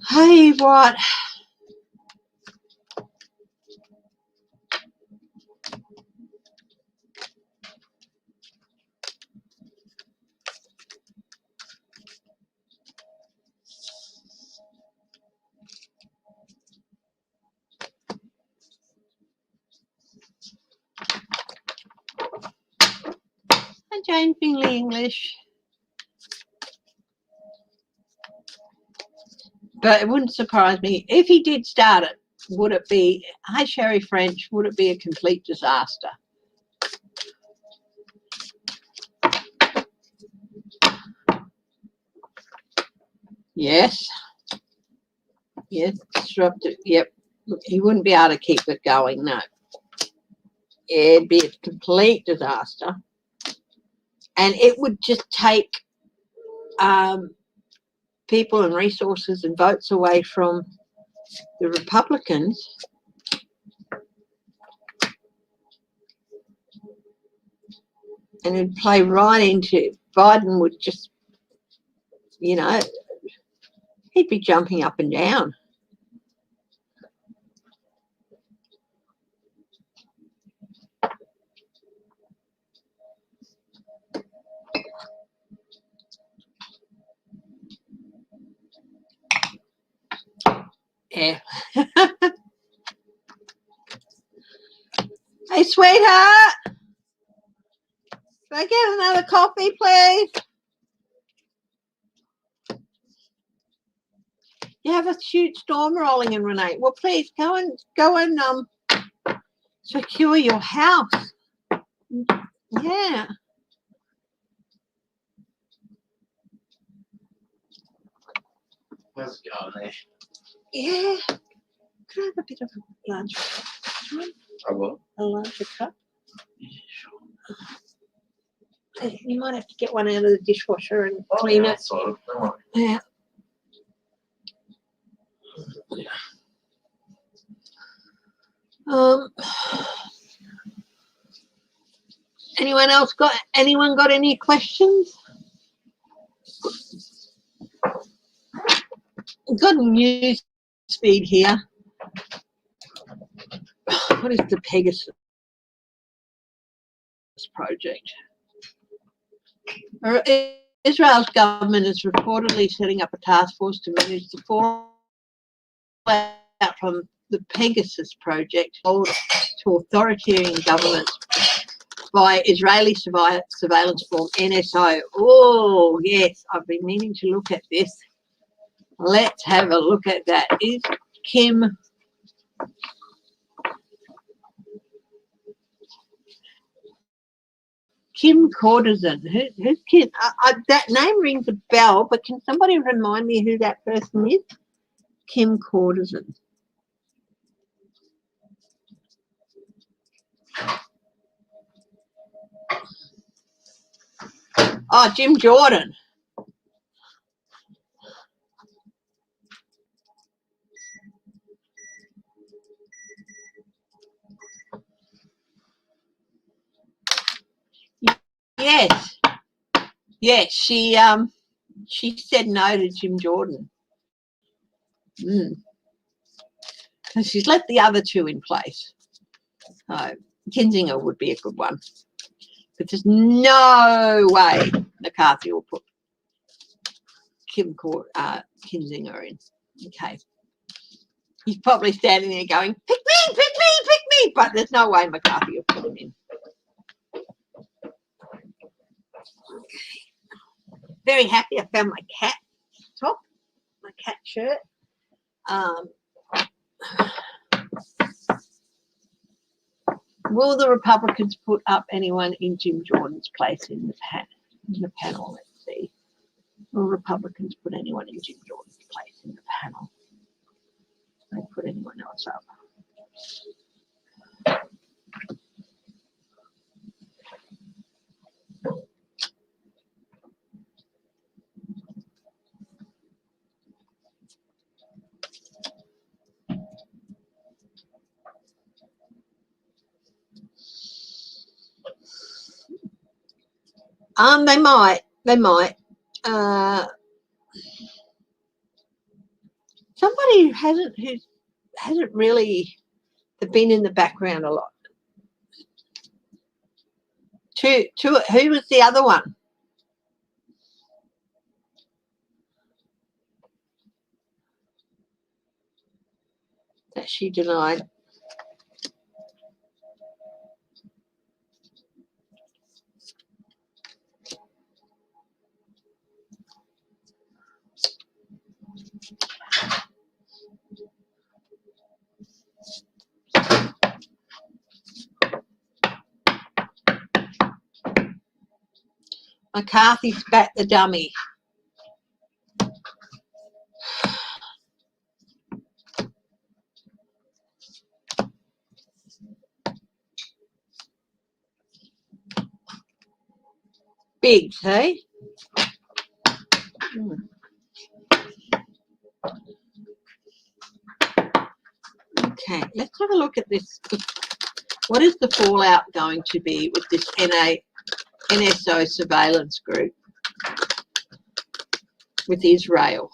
Hey, what? Hi, Jane Finley English. But it wouldn't surprise me if he did start it. Would it be, hi Sherry French, would it be a complete disaster? Yes. Yes, disrupted. Yep. He wouldn't be able to keep it going, no. It'd be a complete disaster. And it would just take people and resources and votes away from the Republicans. And it'd play right into, Biden would just, you know, he'd be jumping up and down. Yeah. Hey, sweetheart. Can I get another coffee, please? You have a huge storm rolling in, Renee. Well, please go and secure your house. Yeah.
Let's go there.
Yeah. Could I have a bit of a larger cup?
I will.
A larger cup?
Yeah, sure.
You might have to get one out of the dishwasher and
Oh,
clean
yeah,
it.
sort of. Don't worry.
Yeah. Anyone got any questions? Got a news feed here. What is the Pegasus project? Israel's government is reportedly setting up a task force to manage the fallout from the Pegasus project to authoritarian governments by Israeli surveillance firm NSO. Oh, yes, I've been meaning to look at this. Let's have a look at that. Is Kim Kordison? Who's Kim? That name rings a bell, but can somebody remind me who that person is? Kim Kordison. Oh, Jim Jordan. Yes. Yes, she said no to Jim Jordan. And she's left the other two in place. Kinzinger would be a good one. But there's no way McCarthy will put Kinzinger in. Okay. He's probably standing there going, pick me, pick me, pick me. But there's no way McCarthy will put him in. Very happy I found my cat top, my cat shirt. Will the Republicans put up anyone in Jim Jordan's place in the panel? Let's see. Will Republicans put anyone in Jim Jordan's place in the panel? They put anyone else up. They might. Somebody who hasn't really been in the background a lot. Who was the other one? That she denied. McCarthy spat the dummy. Biggs, hey? Okay, let's have a look at this. What is the fallout going to be with this NSO surveillance group with Israel?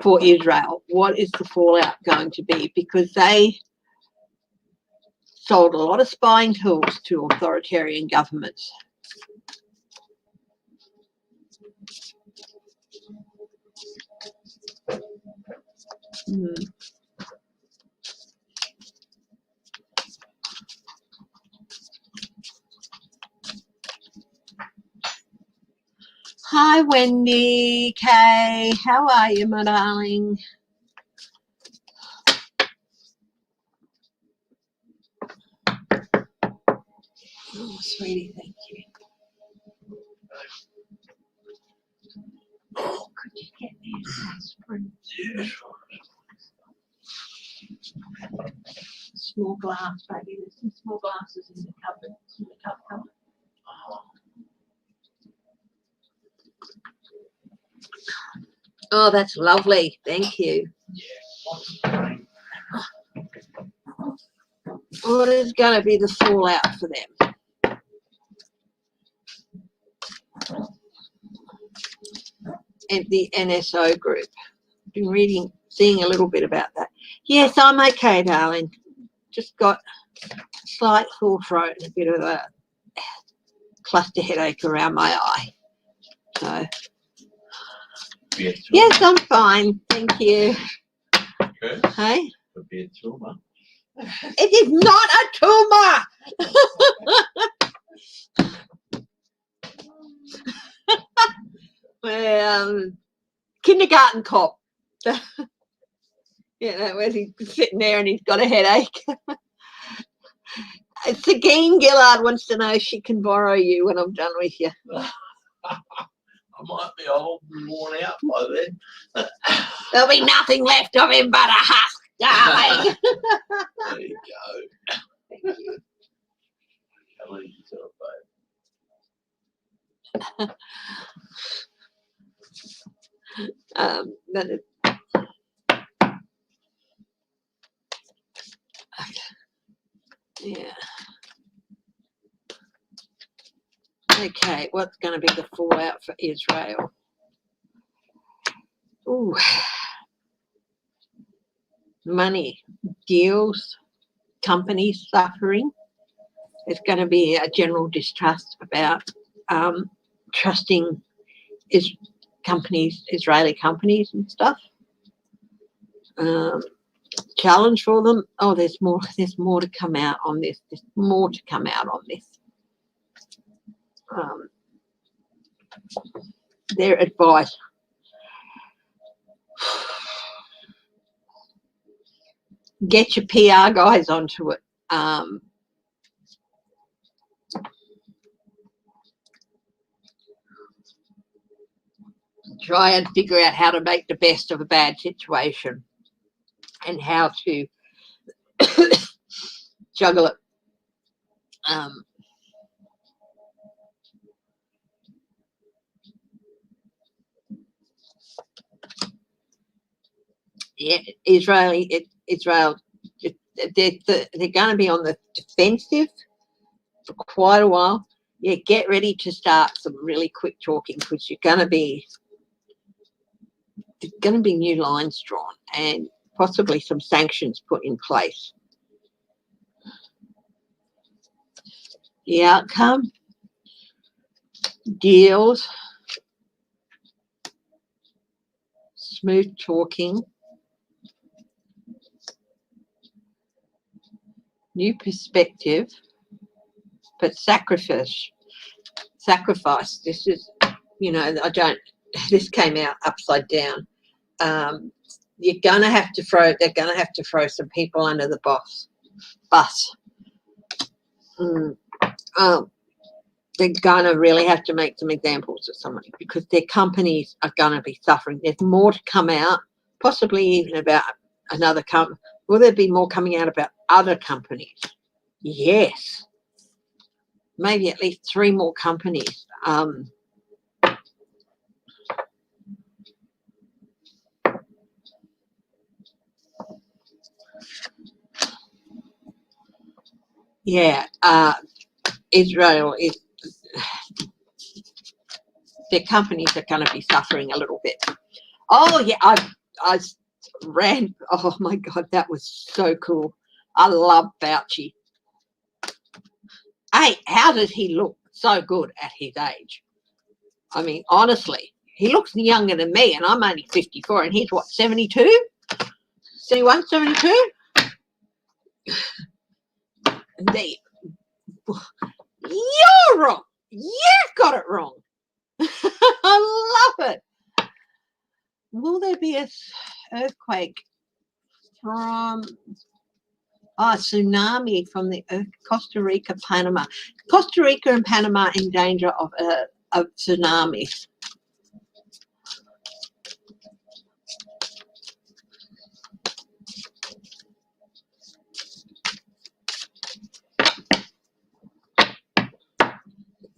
For Israel, what is the fallout going to be? Because they sold a lot of spying tools to authoritarian governments. Mm. Hi, Wendy, Kay. How are you, my darling? Oh, sweetie, thank you. Oh, could you get me a aspirin?
Yeah, sure.
Small glass, baby. There's some small glasses in the cupboard. In the cupboard. Oh, that's lovely. Thank you. What is going to be the fallout for them? And the NSO group. Been reading, seeing a little bit about that. Yes, I'm okay, darling. Just got a slight sore throat and a bit of a cluster headache around my eye. So, yes, I'm fine. Thank you.
Okay.
Hey?
Could be a tumor.
It is not a tumor. Well, kindergarten cop. You know, where he's sitting there and he's got a headache. Sagine Gillard wants to know if she can borrow you when I'm done with you.
I might be old and worn out by then.
There'll be nothing left of him but a husk, darling.
There you go.
Thank you.
I'll leave you to it,
But it, yeah. Okay, what's going to be the fallout for Israel? Ooh. Money, deals, companies suffering. There's going to be a general distrust about trusting Israeli companies and stuff. Challenge for them. Oh, there's more to come out on this. There's more to come out on this. Their advice. Get your PR guys onto it. Try and figure out how to make the best of a bad situation and how to juggle it. Yeah, Israel, they're going to be on the defensive for quite a while. Yeah, get ready to start some really quick talking because there's going to be new lines drawn and possibly some sanctions put in place. The outcome, deals, smooth talking, new perspective, but sacrifice. This is, this came out upside down. They're going to have to throw some people under the bus. They're going to really have to make some examples of somebody because their companies are going to be suffering. There's more to come out, possibly even about another company. Will there be more coming out about other companies? Yes. Maybe at least 3 more companies. Israel is, their companies are going to be suffering a little bit. Oh yeah, I ran. Oh my God, that was so cool. I love Fauci. Hey, how does he look so good at his age? I mean, honestly, he looks younger than me, and I'm only 54, and he's what, 72? 71, 72. You're wrong. You've got it wrong. I love it. Will there be an earthquake from tsunami from the Costa Rica, Panama? Costa Rica and Panama in danger of tsunami.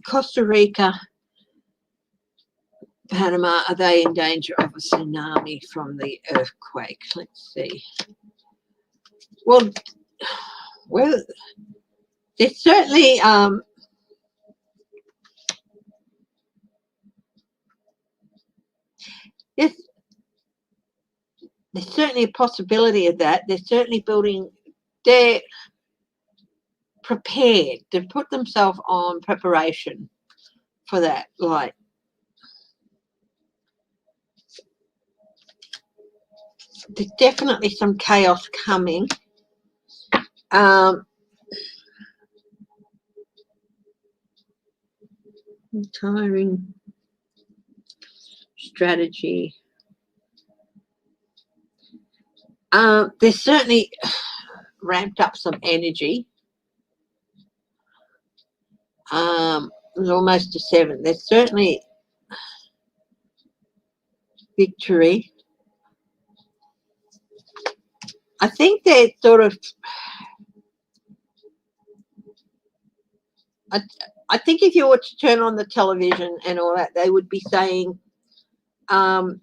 Costa Rica, Panama, are they in danger of a tsunami from the earthquake? Let's see. Well, there's certainly there's certainly a possibility of that. They're certainly building. They're prepared. They've put themselves on preparation for that. Like, there's definitely some chaos coming. Tiring strategy. There's certainly ramped up some energy. It's almost a 7. There's certainly victory. I think they're sort of. I think if you were to turn on the television and all that, they would be saying, as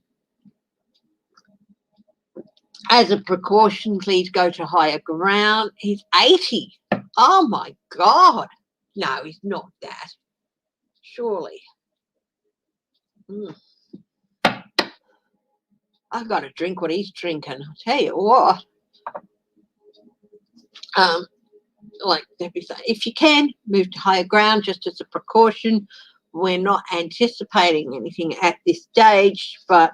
a precaution, please go to higher ground. He's 80. Oh, my God. No, he's not that. Surely. I've got to drink what he's drinking. I'll tell you what. Like Debbie said, if you can, move to higher ground just as a precaution. We're not anticipating anything at this stage, but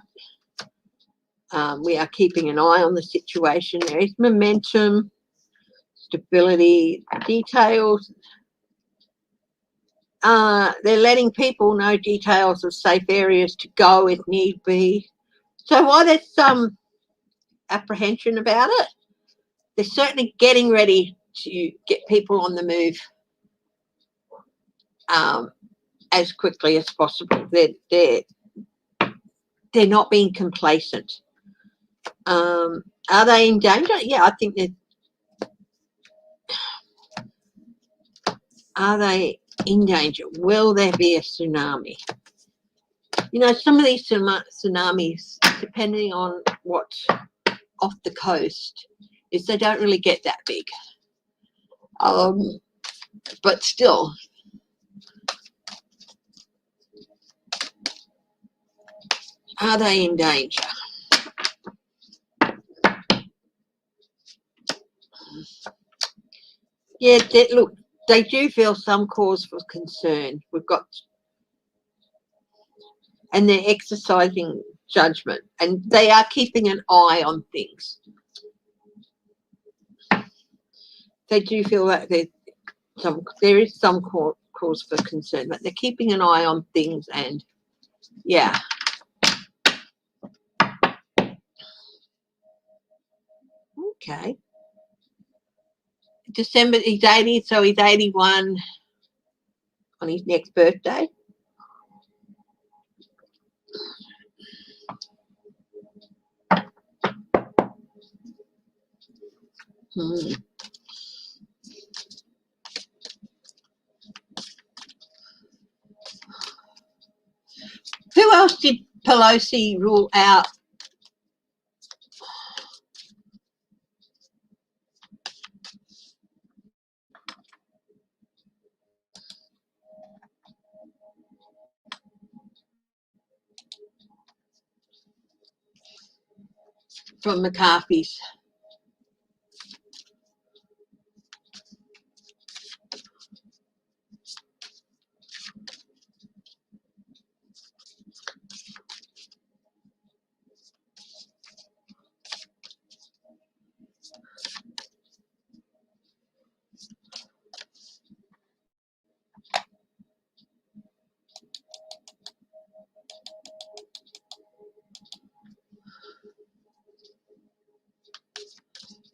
we are keeping an eye on the situation. There is momentum, stability, details. They're letting people know details of safe areas to go if need be. So while there's some apprehension about it, they're certainly getting ready to get people on the move as quickly as possible. They're not being complacent. Are they in danger? Yeah, I think that. Are they in danger? Will there be a tsunami? You know, some of these tsunamis, depending on what's off the coast, is they don't really get that big. But still, are they in danger? Yeah, look, they do feel some cause for concern. And they're exercising judgment, and they are keeping an eye on things. They do feel that there is some cause for concern, but they're keeping an eye on things, and yeah. Okay. December, he's 80, so he's 81 on his next birthday. Who else did Pelosi rule out? From McCarthy's.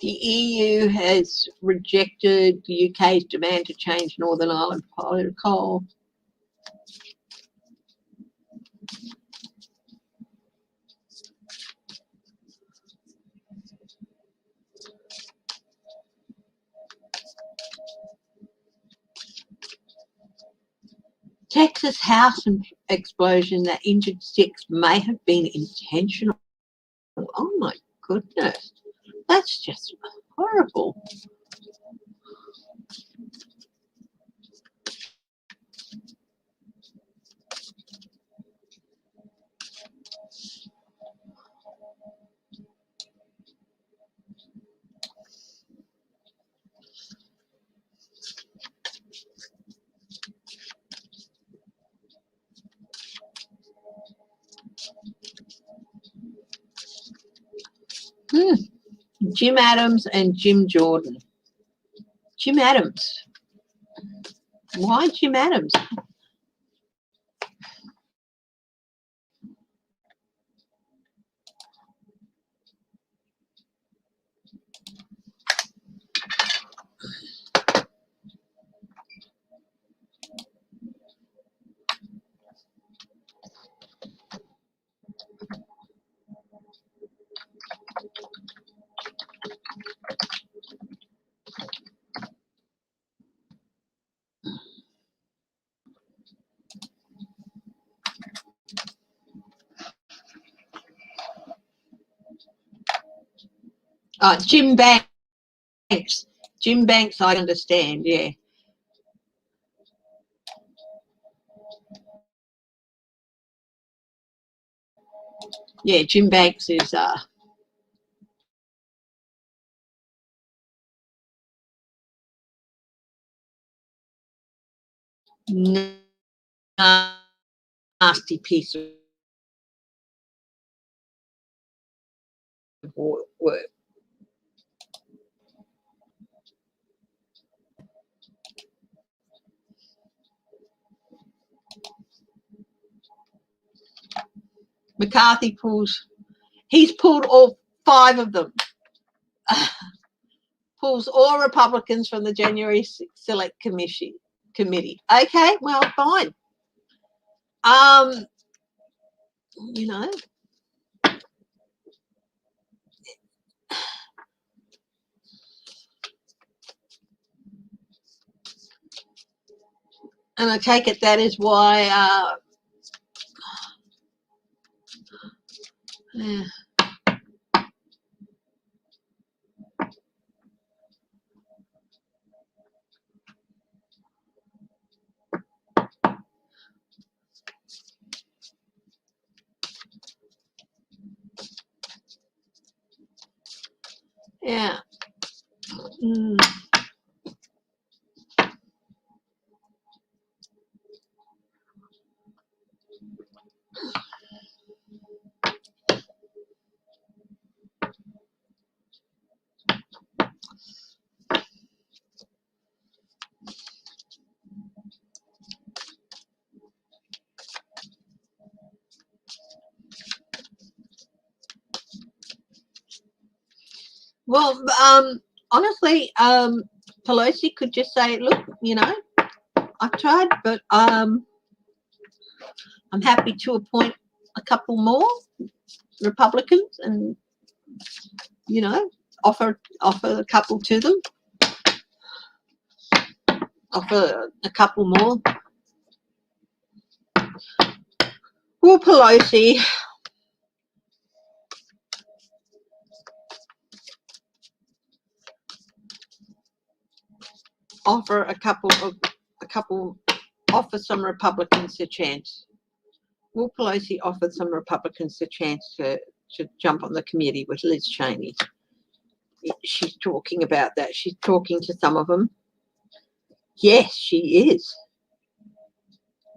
The EU has rejected the UK's demand to change Northern Ireland Protocol. Texas house explosion that injured 6 may have been intentional. Oh my goodness. That's just horrible. Jim Adams and Jim Jordan. Jim Adams. Why Jim Adams? Jim Banks. Jim Banks, I understand, yeah. Yeah, Jim Banks is nasty piece of work. McCarthy he's pulled all 5 of them. Pulls all Republicans from the January Select Committee. Okay, well, fine. You know, and I take it that is why yeah. Well, honestly, Pelosi could just say, look, you know, I've tried, but I'm happy to appoint a couple more Republicans and, you know, offer a couple to them. Offer a couple more. Will Pelosi offer offer some Republicans a chance? Will Pelosi offer some Republicans a chance to jump on the committee with Liz Cheney? She's talking about that. She's talking to some of them. Yes, she is.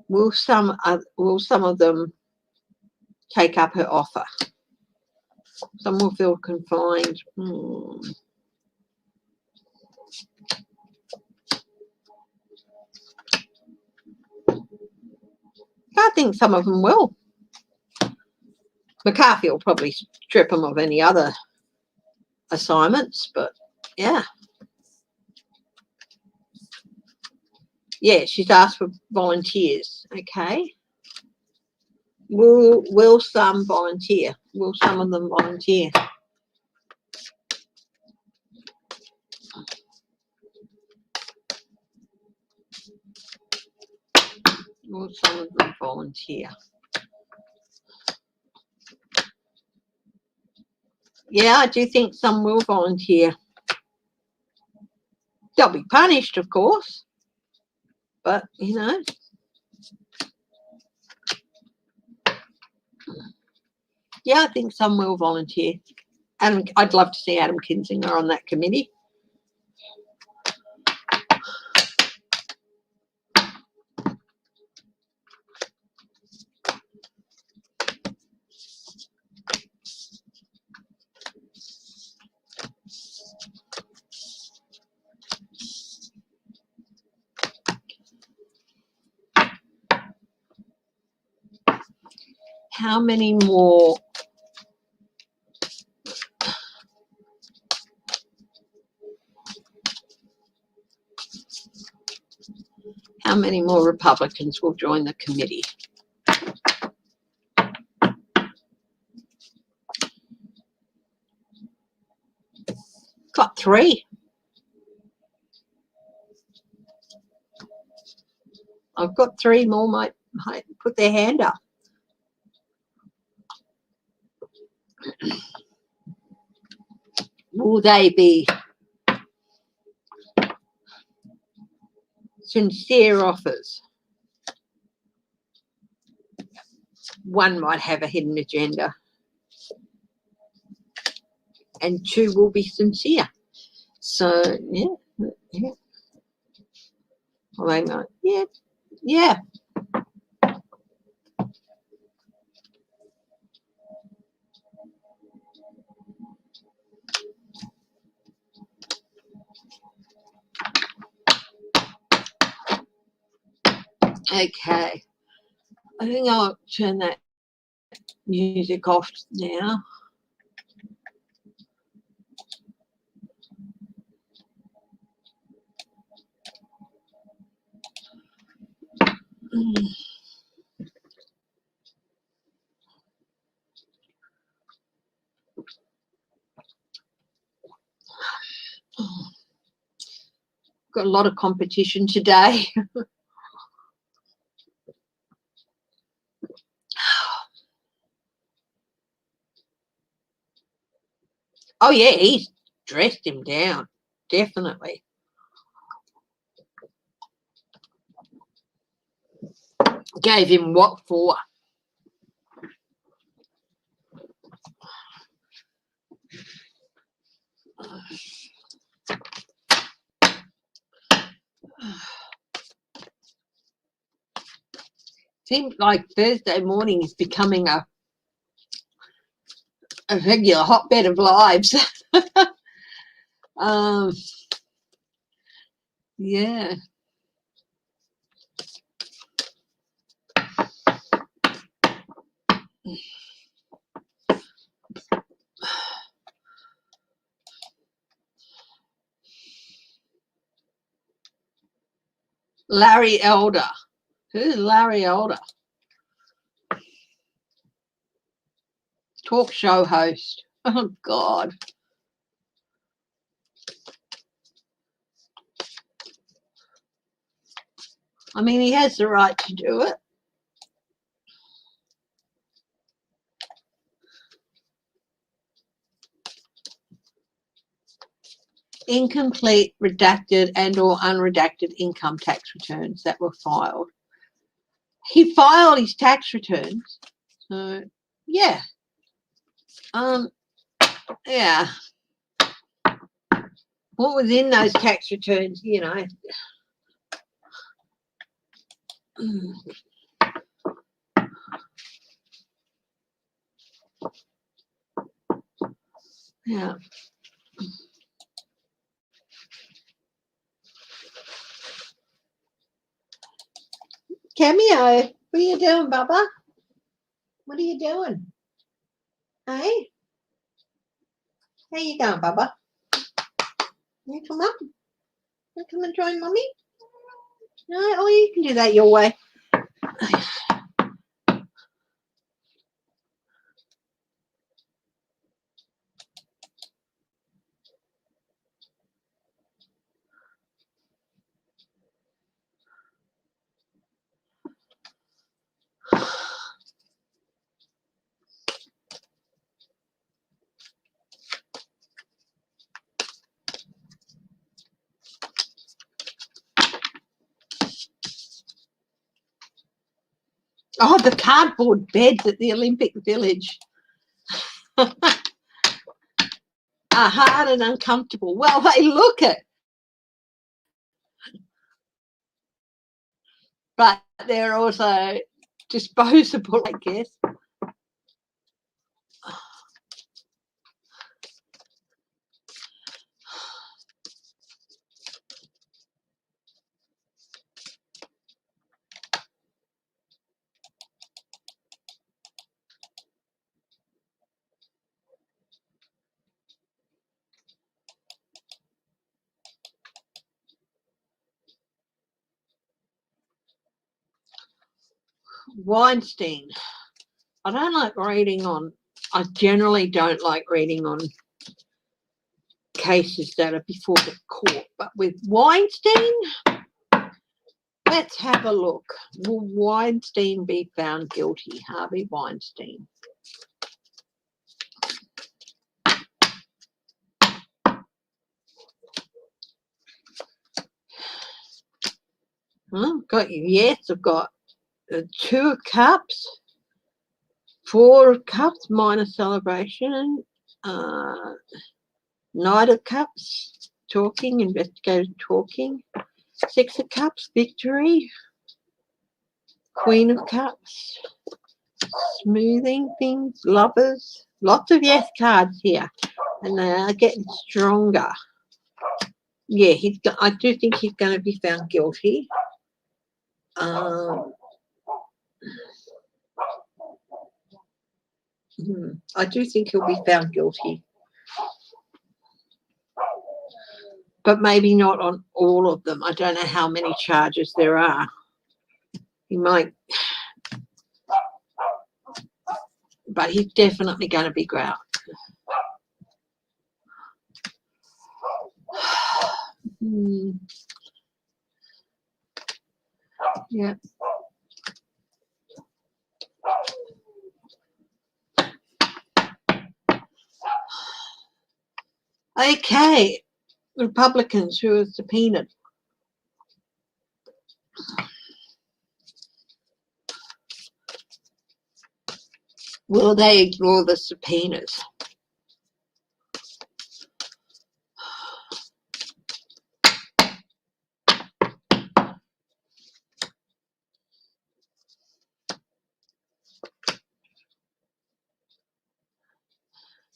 Will some of them take up her offer? Some will feel confined. I think some of them will. McCarthy will probably strip them of any other assignments, but Yeah. Yeah, she's asked for volunteers. Okay. Will some volunteer? Will some of them volunteer? Will some of them volunteer? Yeah, I do think some will volunteer. They'll be punished, of course, but you know. Yeah, I think some will volunteer. Adam, I'd love to see Adam Kinzinger on that committee. How many more Republicans will join the committee? Got 3. I've got 3 more might put their hand up. Will they be sincere offers? One might have a hidden agenda, and 2 will be sincere. So yeah. Well, they might, yeah. Okay. I think I'll turn that music off now. Got a lot of competition today. Oh yeah, he's dressed him down, definitely. Gave him what for? Seems like Thursday morning is becoming a regular hotbed of lives. Yeah. Larry Elder. Who's Larry Elder? Talk show host. Oh, God. I mean, he has the right to do it. Incomplete, redacted and or unredacted income tax returns that were filed. He filed his tax returns. So, yeah. Yeah. What was in those tax returns, you know? Yeah. Cameo, what are you doing, Bubba? What are you doing? Hey? How you going, Bubba? You come up. You come and join Mummy. No, oh, you can do that your way. Oh, the cardboard beds at the Olympic Village are hard and uncomfortable. Well, they look it, but they're also disposable, I guess. Weinstein. I don't like reading on, I generally don't like reading on cases that are before the court, but with Weinstein, let's have a look. Will Weinstein be found guilty? Harvey Weinstein. Got you. Yes, I've got 2 of cups, 4 of cups, minor celebration, Knight of cups, talking, investigative talking, 6 of cups, victory, Queen of cups, smoothing things, lovers, lots of yes cards here, and they are getting stronger. Yeah, I do think he's going to be found guilty. I do think he'll be found guilty, but maybe not on all of them. I don't know how many charges there are. He might, but he's definitely going to be ground. Yeah. Okay, Republicans who are subpoenaed. Will they ignore the subpoenas?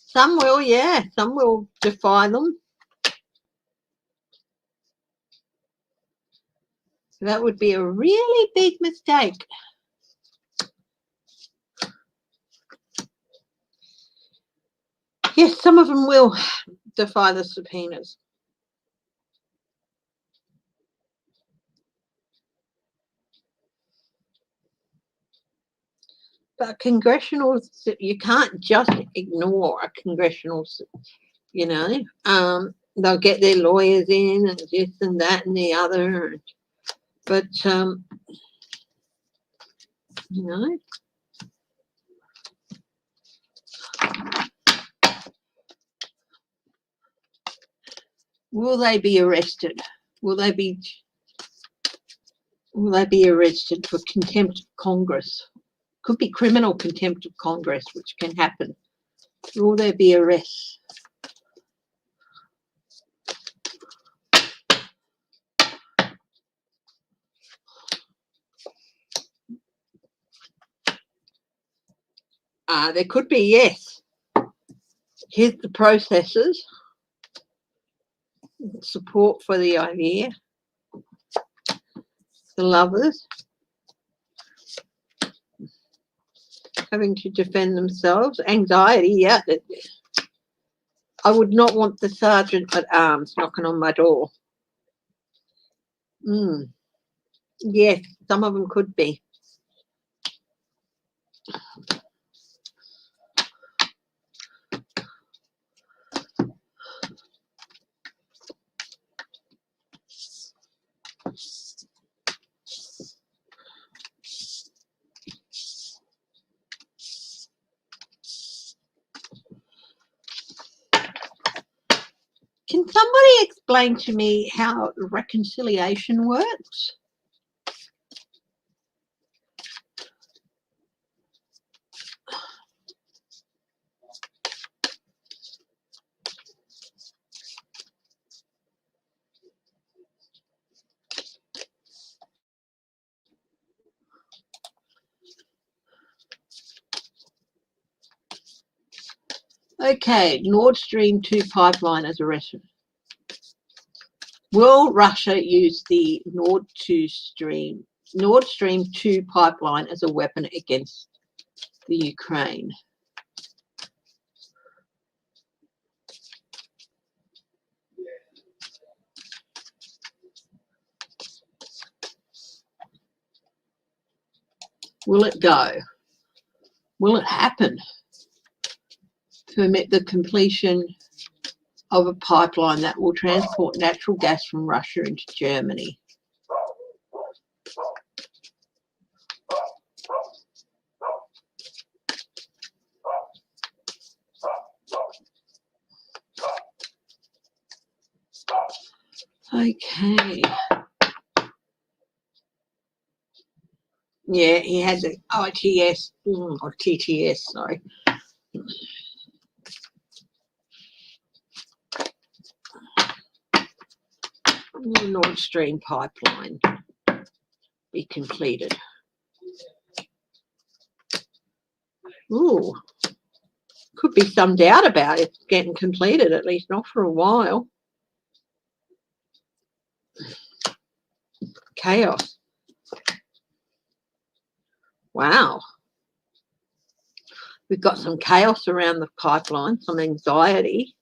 Some will, yeah. Some will defy them. That would be a really big mistake. Yes, some of them will defy the subpoenas. But congressional, you can't just ignore a congressional, you know. They'll get their lawyers in and this and that and the other. But, you know. Will they be arrested? Will they be arrested for contempt of Congress? Could be criminal contempt of Congress, which can happen. Will there be arrests? There could be, yes. Here's the processes. Support for the idea. The lovers. Having to defend themselves. Anxiety, yeah. I would not want the sergeant at arms knocking on my door. Yes, some of them could be. Can somebody explain to me how reconciliation works? Okay, Nord Stream 2 pipeline as a reference. Will Russia use the Nord Stream 2 pipeline as a weapon against the Ukraine? Will it go? Will it happen? Permit the completion of a pipeline that will transport natural gas from Russia into Germany. Okay. Yeah, he had the ITS or TTS, sorry. The Nord Stream pipeline be completed. Ooh, could be some doubt about it getting completed, at least not for a while. Chaos. Wow. We've got some chaos around the pipeline, some anxiety,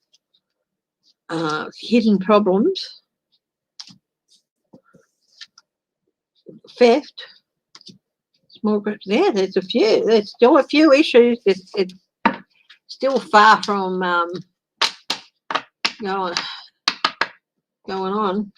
hidden problems, theft, small groups. Yeah, there's a few. There's still a few issues. It's still far from going on.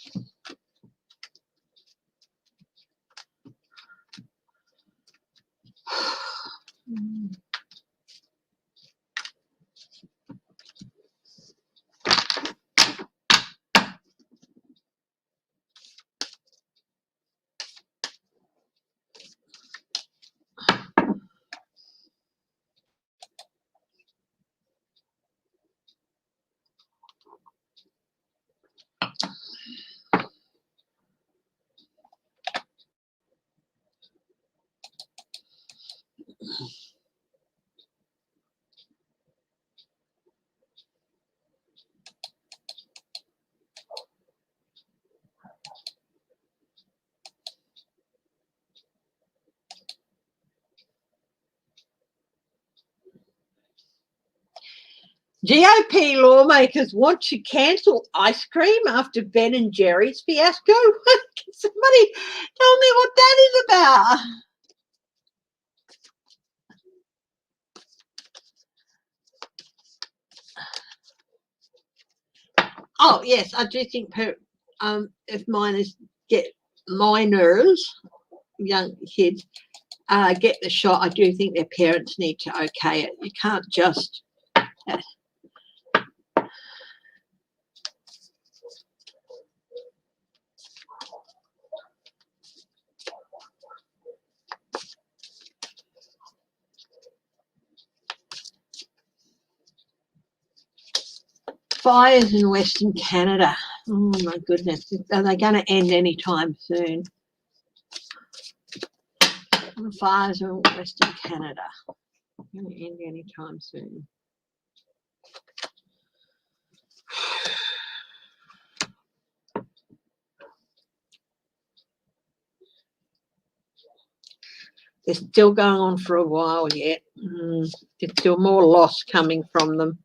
GOP lawmakers want to cancel ice cream after Ben and Jerry's fiasco. Can somebody tell me what that is about? Oh, yes, I do think if minors get minors, young kids, get the shot, I do think their parents need to okay it. You can't just... Fires in Western Canada. Oh, my goodness. Are they going to end anytime soon? Fires in Western Canada. Going to end anytime soon. They're still going on for a while yet. There's still more loss coming from them.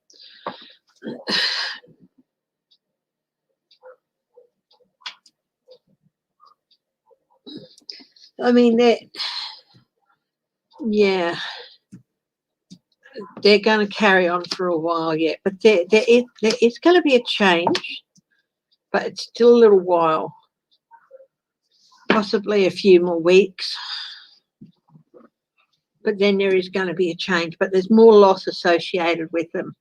I mean, yeah, they're going to carry on for a while yet, but there is going to be a change, but it's still a little while, possibly a few more weeks. But then there is going to be a change, but there's more loss associated with them.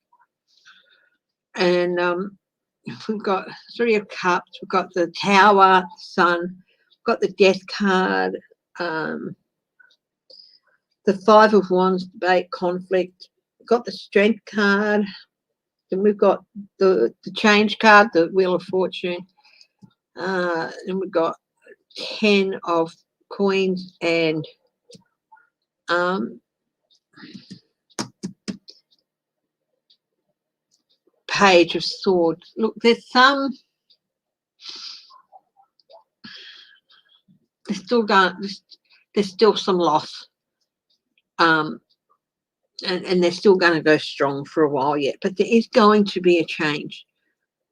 And we've got Three of Cups, we've got the Tower, Sun, we've got the Death card, the Five of Wands, debate, conflict, we've got the Strength card, and we've got the Change card, the Wheel of Fortune, and we've got 10 of Coins and Page of Swords. Look, there's still some loss, and they're still going to go strong for a while yet, but there is going to be a change.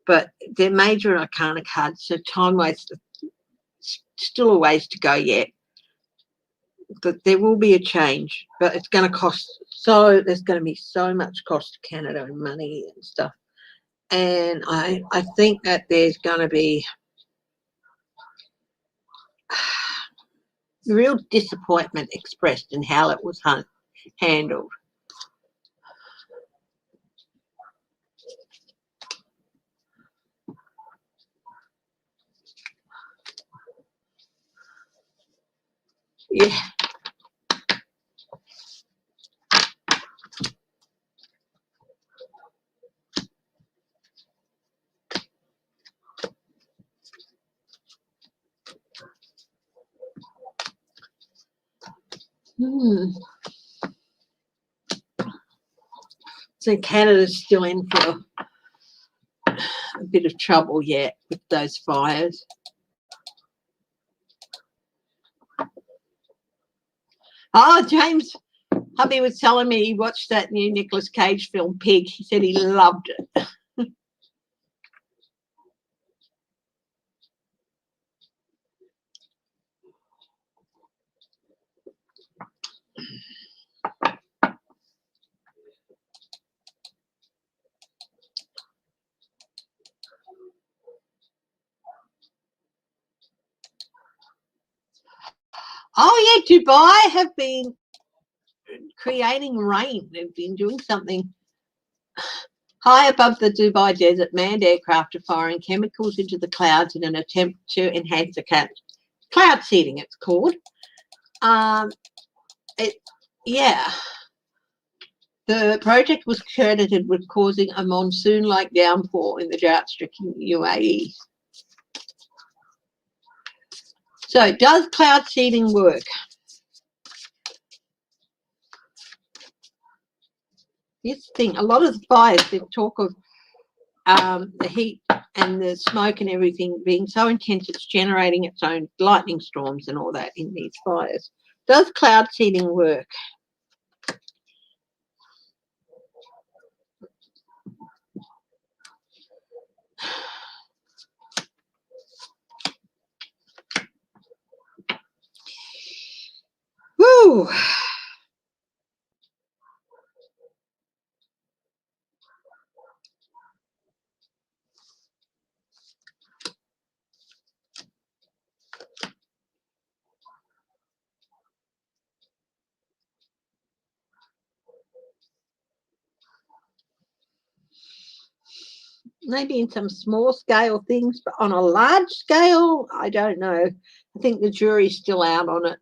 But they're major arcana cards, so time-wise, still a ways to go yet. But there will be a change, but it's going to cost, so there's going to be so much cost to Canada and money and stuff. And I think that there's going to be real disappointment expressed in how it was handled. Yeah. So Canada's still in for a bit of trouble yet with those fires. Oh, James, hubby was telling me he watched that new Nicolas Cage film, Pig. He said he loved it. Oh, yeah, Dubai have been creating rain. They've been doing something. High above the Dubai desert, manned aircraft are firing chemicals into the clouds in an attempt to enhance the cloud seeding, it's called. Yeah. The project was credited with causing a monsoon-like downpour in the drought-stricken UAE. So, does cloud seeding work? Here's the thing, a lot of the fires, they talk of the heat and the smoke and everything being so intense it's generating its own lightning storms and all that in these fires. Does cloud seeding work? Woo! Maybe in some small scale things, but on a large scale, I don't know. I think the jury's still out on it.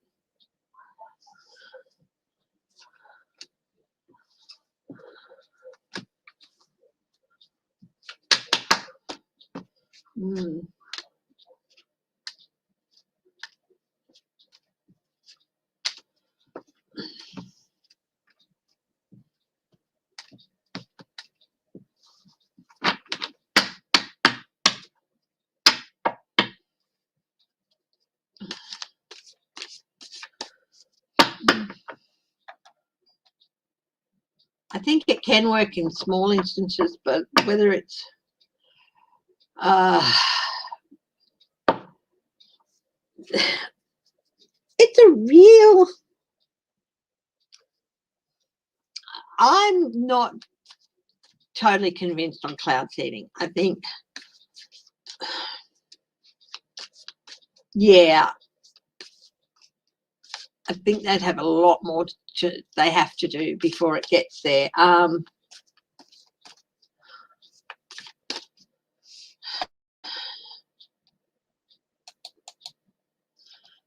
I think it can work in small instances, but whether it's it's a real, I'm not totally convinced on cloud seeding. I think, yeah, I think they'd have a lot more they have to do before it gets there.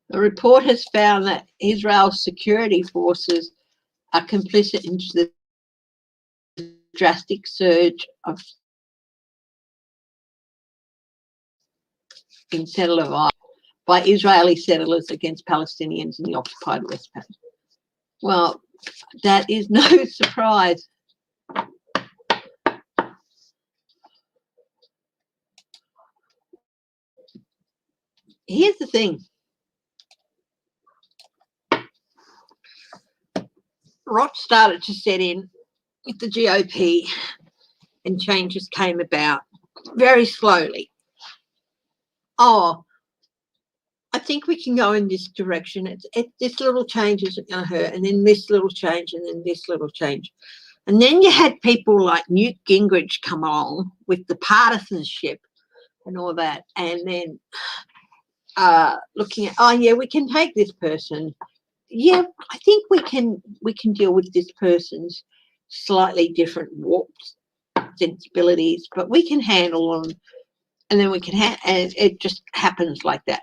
The report has found that Israel's security forces are complicit in the drastic surge in settler violence by Israeli settlers against Palestinians in the occupied West Bank. Well, that is no surprise. Here's the thing. Rot started to set in with the GOP and changes came about very slowly. Oh, I think we can go in this direction. This little change isn't going to hurt, and then this little change, and then this little change. And then you had people like Newt Gingrich come along with the partisanship and all that, and then looking at, oh yeah, we can take this person. Yeah, I think we can deal with this person's slightly different warped sensibilities, but we can handle them, and then we can and it just happens like that.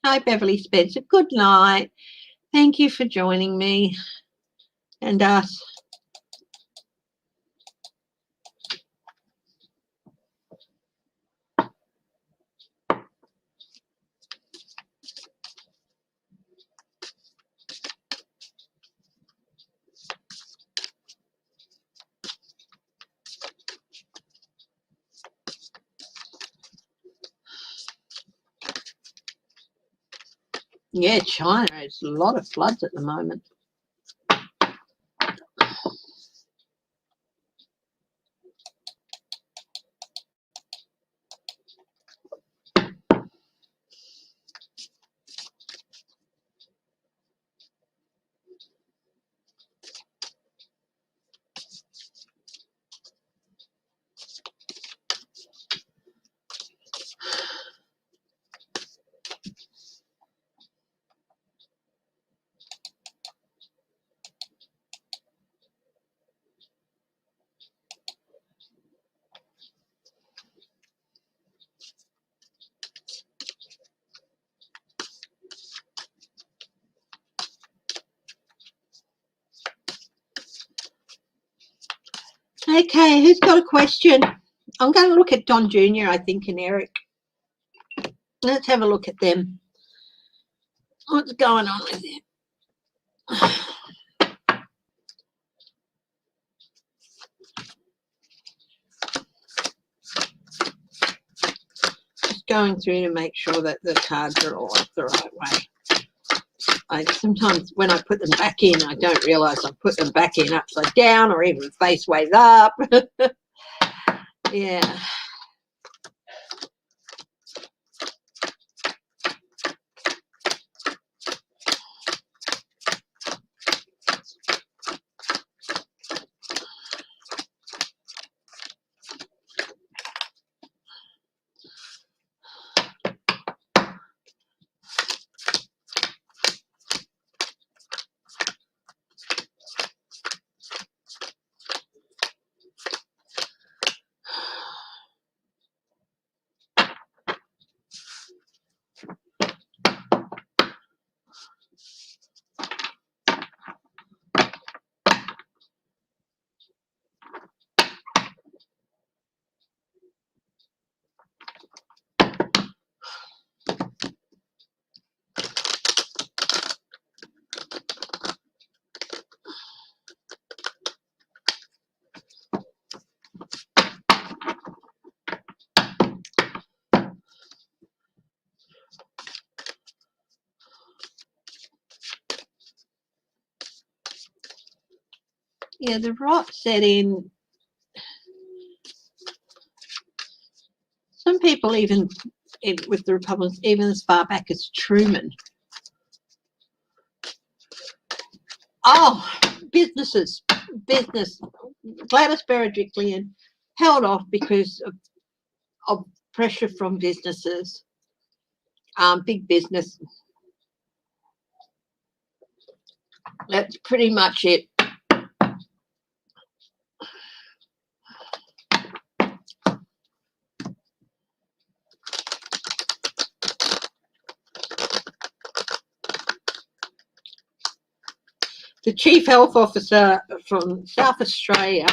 Hi, Beverly Spencer. Good night. Thank you for joining me and us. Yeah, China has a lot of floods at the moment. Okay, who's got a question? I'm going to look at Don Jr., I think, and Eric. Let's have a look at them. What's going on with them? Just going through to make sure that the cards are all up the right way. Sometimes when I put them back in, I don't realise I put them back in upside down or even face ways up. Yeah. Yeah, the rot set in. Some people even with the Republicans, even as far back as Truman. Oh, business. Gladys Berejiklian held off because of pressure from businesses, big business. That's pretty much it. The Chief Health Officer from South Australia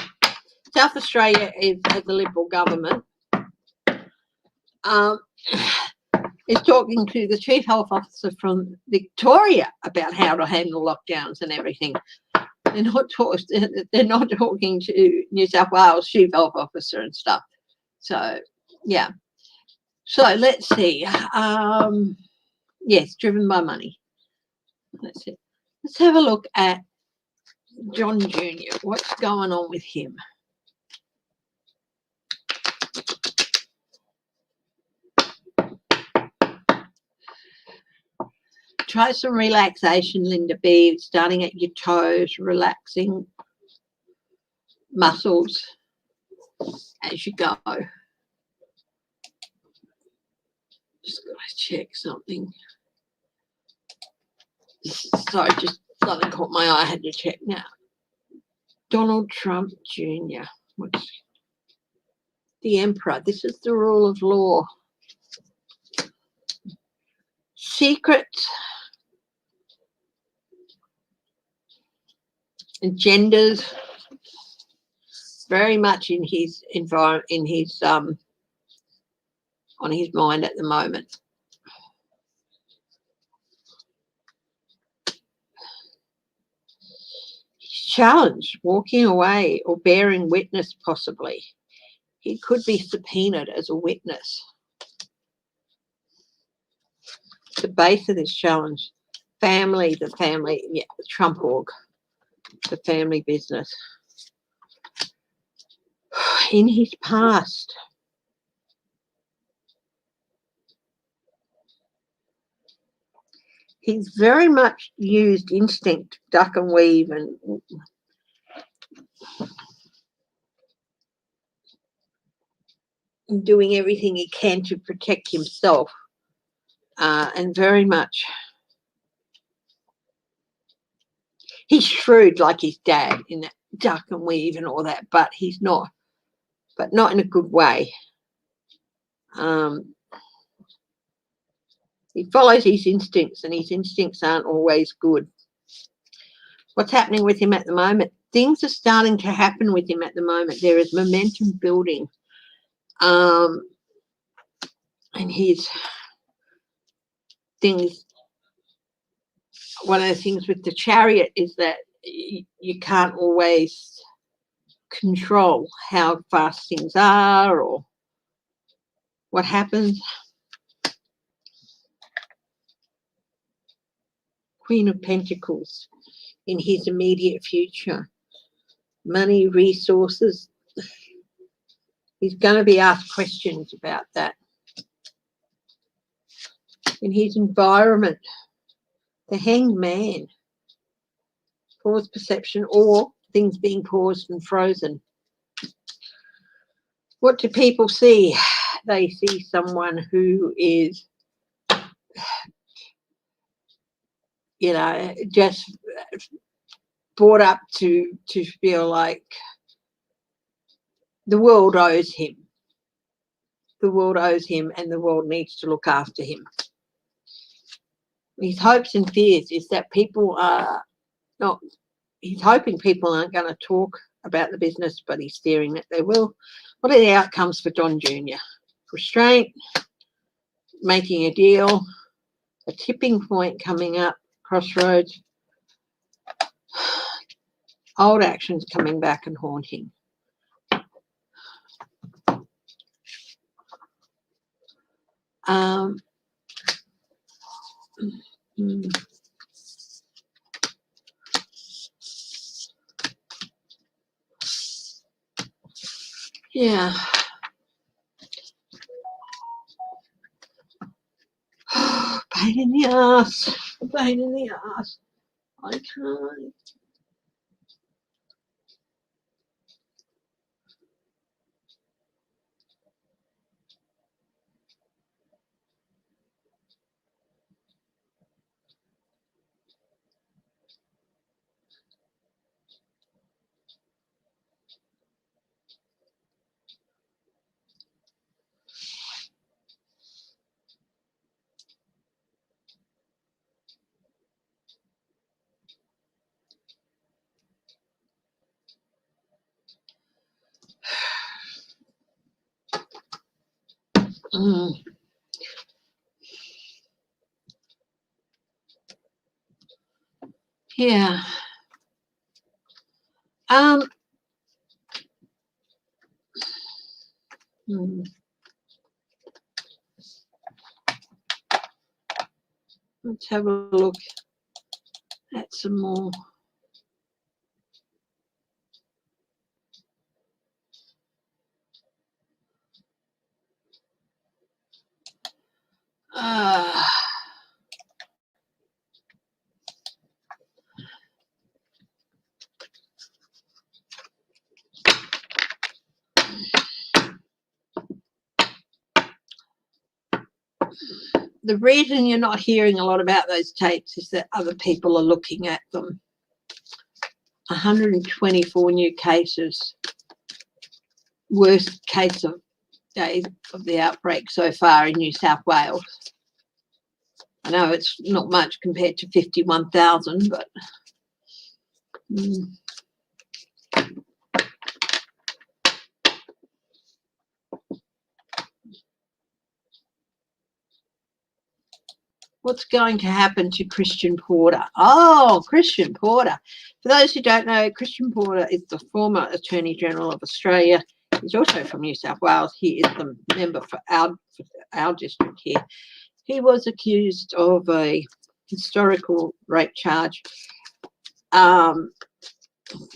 is the Liberal government, is talking to the Chief Health Officer from Victoria about how to handle lockdowns and everything. They're not talking to New South Wales Chief Health Officer and stuff. So, yeah. So, let's see. Yes, driven by money. That's it. Let's have a look at John Jr. What's going on with him? Try some relaxation, Linda B. Starting at your toes, relaxing muscles as you go. Just got to check something. Sorry, just something caught my eye. I had to check now. Donald Trump Jr. What's the Emperor? This is the rule of law. Secrets, agendas, very much in his environment, in his on his mind at the moment. Challenge, walking away or bearing witness possibly. He could be subpoenaed as a witness. The base of this challenge, the Trump org, the family business. In his past, he's very much used instinct, duck and weave, and doing everything he can to protect himself, and very much he's shrewd like his dad in that duck and weave and all that, but he's not, but not in a good way. He follows his instincts, and his instincts aren't always good. What's happening with him at the moment? Things are starting to happen with him at the moment. There is momentum building. And his things, one of the things with the Chariot is that you can't always control how fast things are or what happens. Queen of Pentacles in his immediate future. Money, resources. He's going to be asked questions about that. In his environment, the Hanged Man. Paused perception or things being paused and frozen. What do people see? They see someone who is, just brought up to feel like the world owes him. The world owes him and the world needs to look after him. His hopes and fears is that people are not, he's hoping people aren't going to talk about the business, but he's fearing that they will. What are the outcomes for Don Jr.? Restraint, making a deal, a tipping point coming up, crossroads, old actions coming back and haunting. Yeah. Pain in the ass. Pain in the ass. I can't. Mm. Yeah. Mm. Let's have a look at some more. The reason you're not hearing a lot about those tapes is that other people are looking at them. 124 new cases. Worst case of day of the outbreak so far in New South Wales. I know it's not much compared to 51,000, but what's going to happen to Christian Porter? Oh, Christian Porter. For those who don't know, Christian Porter is the former Attorney General of Australia. He's also from New South Wales. He is the member for our district here. He was accused of a historical rape charge. The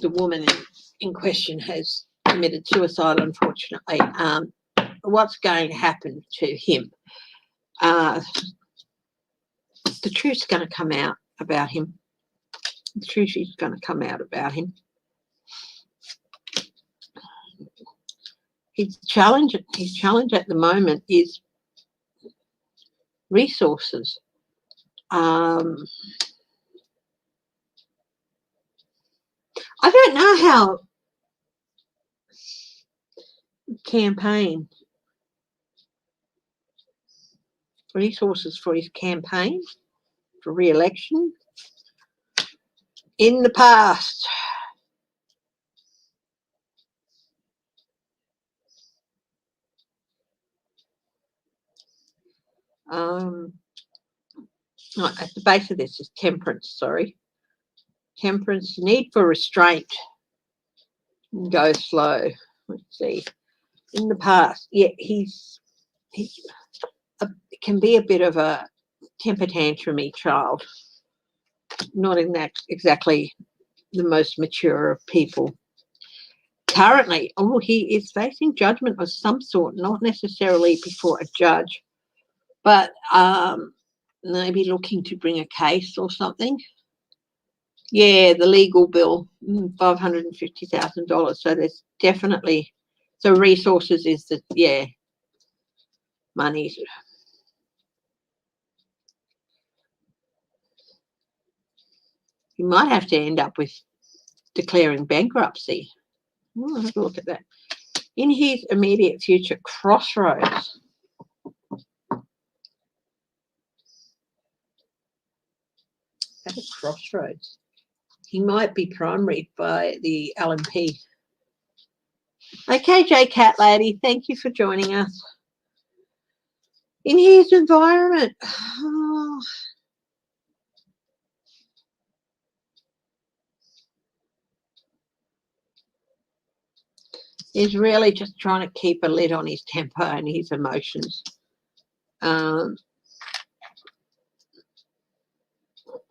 woman in question has committed suicide, unfortunately. What's going to happen to him? The truth's going to come out about him. The truth is going to come out about him. His challenge at the moment is resources. I don't know how campaign resources for his campaign for re-election in the past. At the base of this is temperance, temperance, need for restraint, go slow. Let's see. In the past, yeah, he can be a bit of a temper tantrumy child, not in that exactly the most mature of people. Currently, he is facing judgment of some sort, not necessarily before a judge, but maybe looking to bring a case or something. Yeah, the legal bill, $550,000. So there's definitely, so resources is the, yeah, money. You might have to end up with declaring bankruptcy. Have a look at that. In his immediate future, crossroads. At a crossroads. He might be primaried by the LNP. Okay, J Cat Lady, thank you for joining us. In his environment, he's really just trying to keep a lid on his temper and his emotions.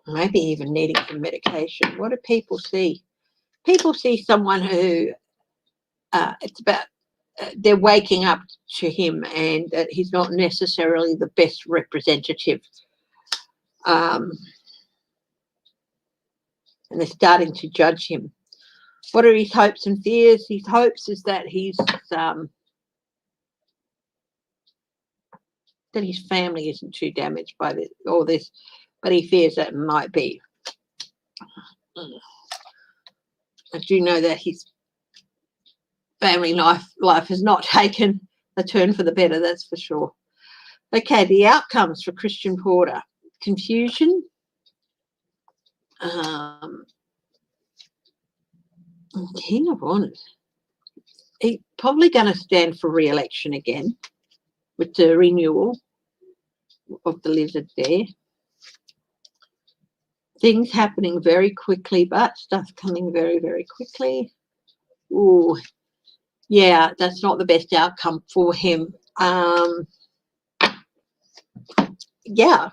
Maybe even needing some medication. What do people see? People see someone who it's about they're waking up to him, and that he's not necessarily the best representative. And they're starting to judge him. What are his hopes and fears? His hopes is that his family isn't too damaged by all this, but he fears that it might be. I do know that his family life has not taken a turn for the better, that's for sure. Okay, the outcomes for Christian Porter. Confusion. King of Wands. He's probably going to stand for re-election again with the renewal of the lizard there. Things happening very quickly, but stuff coming very, very quickly. Oh, yeah, that's not the best outcome for him. Yeah.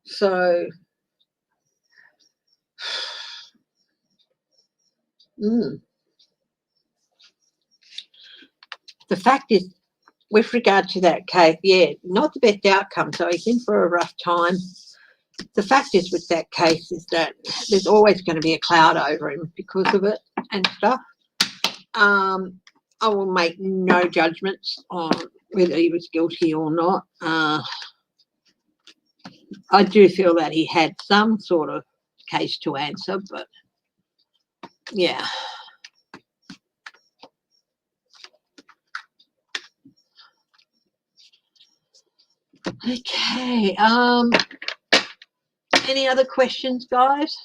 So, the fact is, with regard to that case, yeah, not the best outcome. So he's in for a rough time. The fact is with that case is that there's always going to be a cloud over him because of it and stuff. I will make no judgments on whether he was guilty or not. I do feel that he had some sort of case to answer, but yeah. Okay. Any other questions, guys?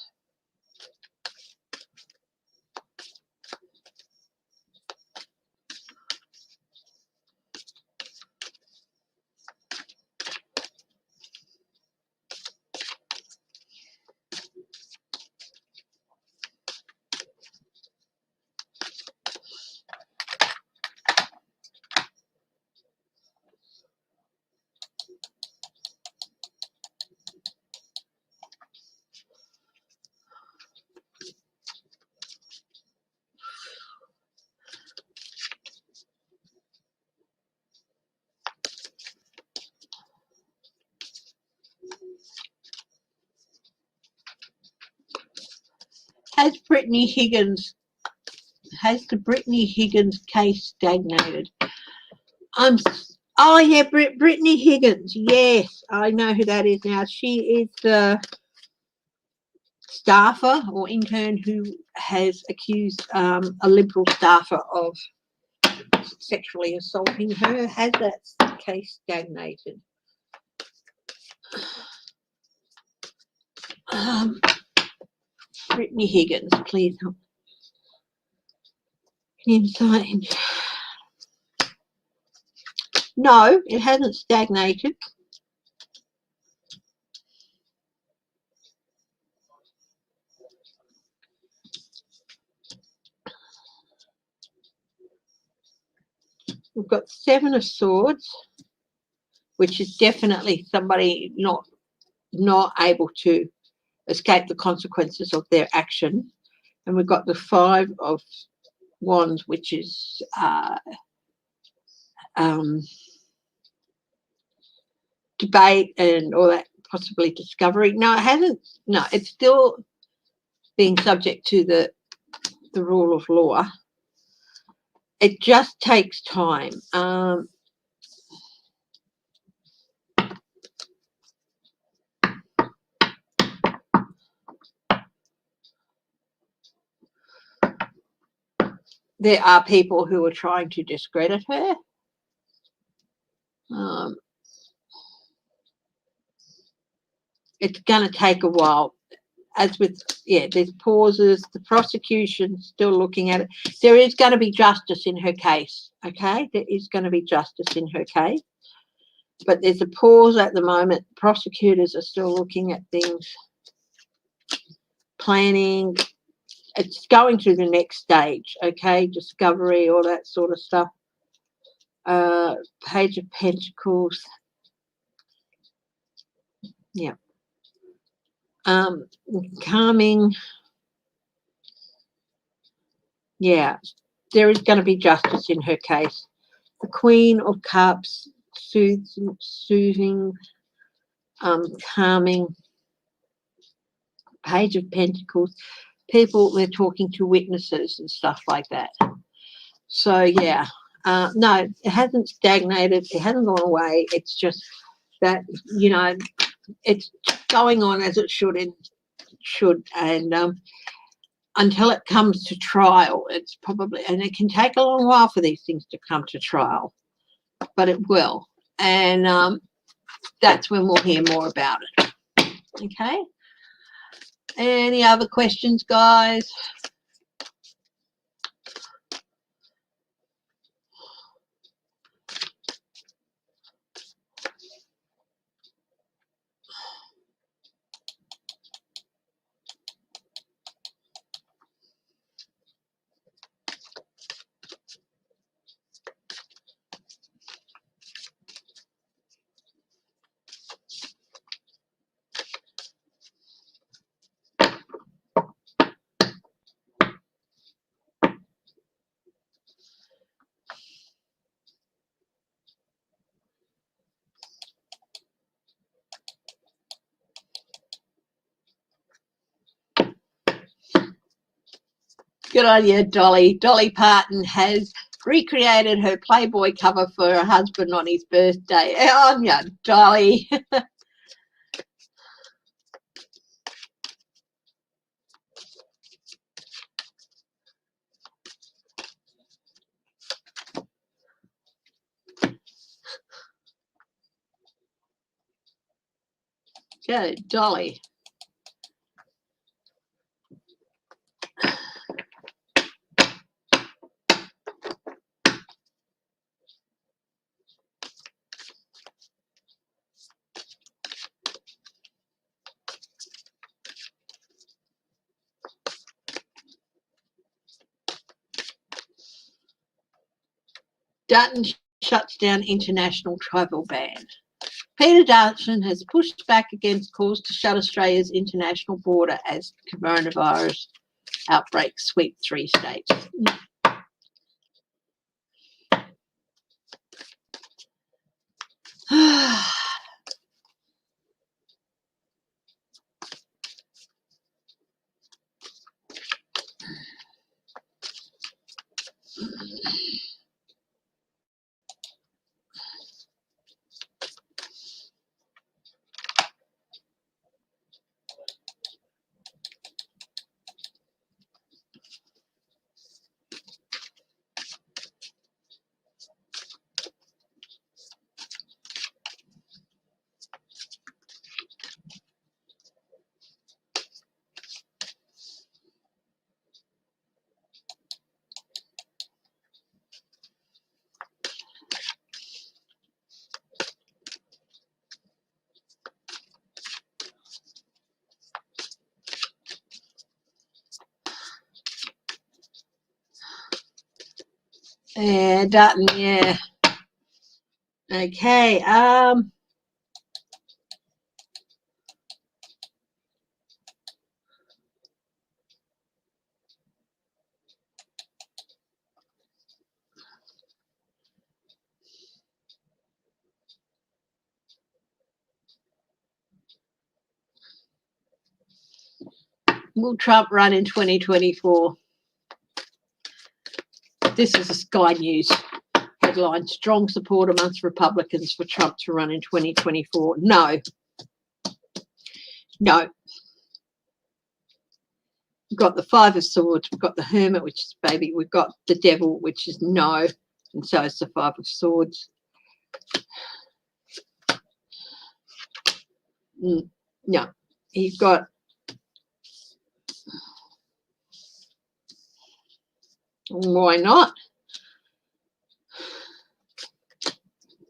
Has the Brittany Higgins case stagnated? Oh yeah, Brittany Higgins. Yes, I know who that is now. She is the staffer or intern who has accused a Liberal staffer of sexually assaulting her. Has that case stagnated? Brittany Higgins, please help. Insight. No, it hasn't stagnated. We've got 7 of Swords, which is definitely somebody not able to escape the consequences of their action. And we've got the 5 of Wands, which is debate and all that, possibly discovery. No, it hasn't. No, it's still being subject to the rule of law. It just takes time. There are people who are trying to discredit her. It's going to take a while. As with, there's pauses. The prosecution's still looking at it. There is going to be justice in her case, okay? There is going to be justice in her case. But there's a pause at the moment. Prosecutors are still looking at things, planning. It's going through the next stage, okay? Discovery, all that sort of stuff. Page of Pentacles. Yeah. Calming. Yeah. there is going to be justice in her case. The Queen of Cups, soothing, calming. Page of Pentacles. People, they're talking to witnesses and stuff like that. So, yeah. No, it hasn't stagnated. It hasn't gone away. It's just that, you know, it's going on as it should. And until it comes to trial, it's probably, and it can take a long while for these things to come to trial, but it will. And that's when we'll hear more about it. Okay? Any other questions, guys? Good idea, Dolly. Dolly Parton has recreated her Playboy cover for her husband on his birthday. On ya, Dolly. Go, Dolly. Dutton shuts down international travel ban. Peter Dutton has pushed back against calls to shut Australia's international border as coronavirus outbreaks sweep 3 states. Yeah, Dutton, yeah. Okay, will Trump run in 2024? This is a Sky News headline. Strong support amongst Republicans for Trump to run in 2024. No. No. We've got the 5 of Swords. We've got the Hermit, which is baby. We've got the Devil, which is no. And so is the 5 of Swords. No. He's got why not?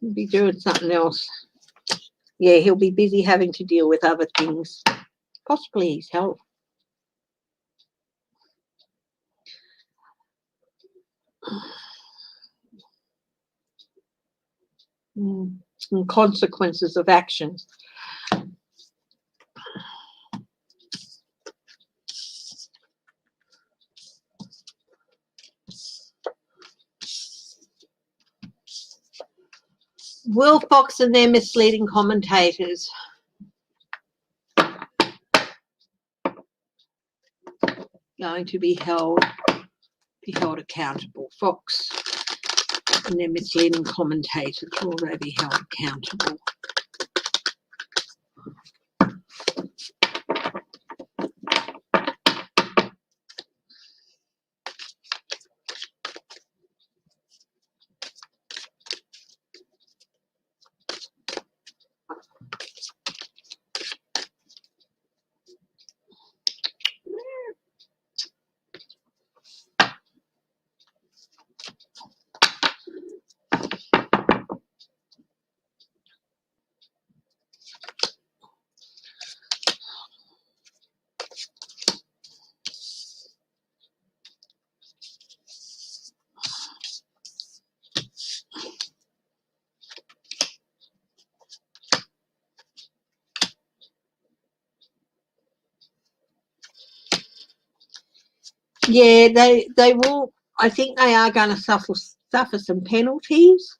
He'll be doing something else. Yeah, he'll be busy having to deal with other things, possibly his health. And consequences of actions. Will Fox and their misleading commentators. Going to be held accountable. Fox and their misleading commentators will they be held accountable? Yeah, they will. I think they are going to suffer some penalties.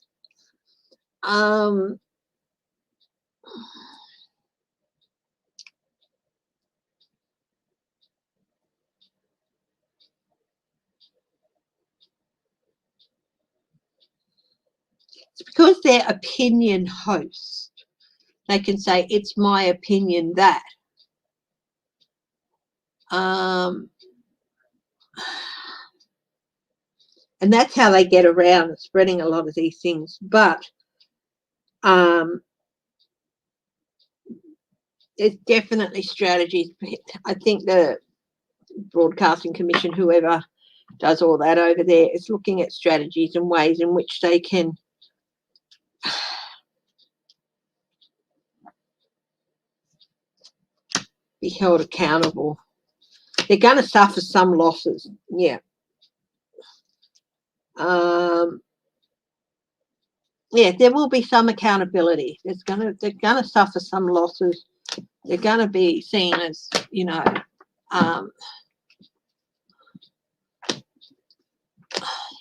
It's because they're opinion hosts. They can say, it's my opinion that. And that's how they get around spreading a lot of these things. But there's definitely strategies. I think the Broadcasting Commission, whoever does all that over there, is looking at strategies and ways in which they can be held accountable. They're going to suffer some losses, yeah. Yeah, there will be some accountability. They're going to suffer some losses. They're going to be seen as, you know,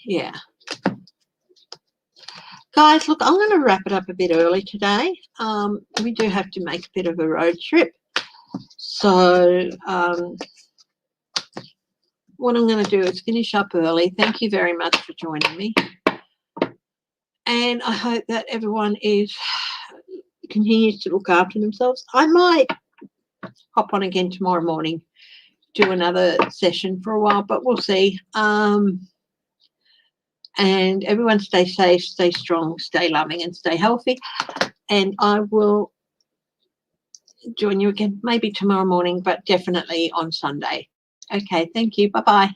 yeah. Guys, look, I'm going to wrap it up a bit early today. We do have to make a bit of a road trip. So what I'm going to do is finish up early. Thank you very much for joining me. And I hope that everyone continues to look after themselves. I might hop on again tomorrow morning, do another session for a while, but we'll see. And everyone stay safe, stay strong, stay loving, and stay healthy. And I will join you again maybe tomorrow morning, but definitely on Sunday. Okay, thank you. Bye-bye.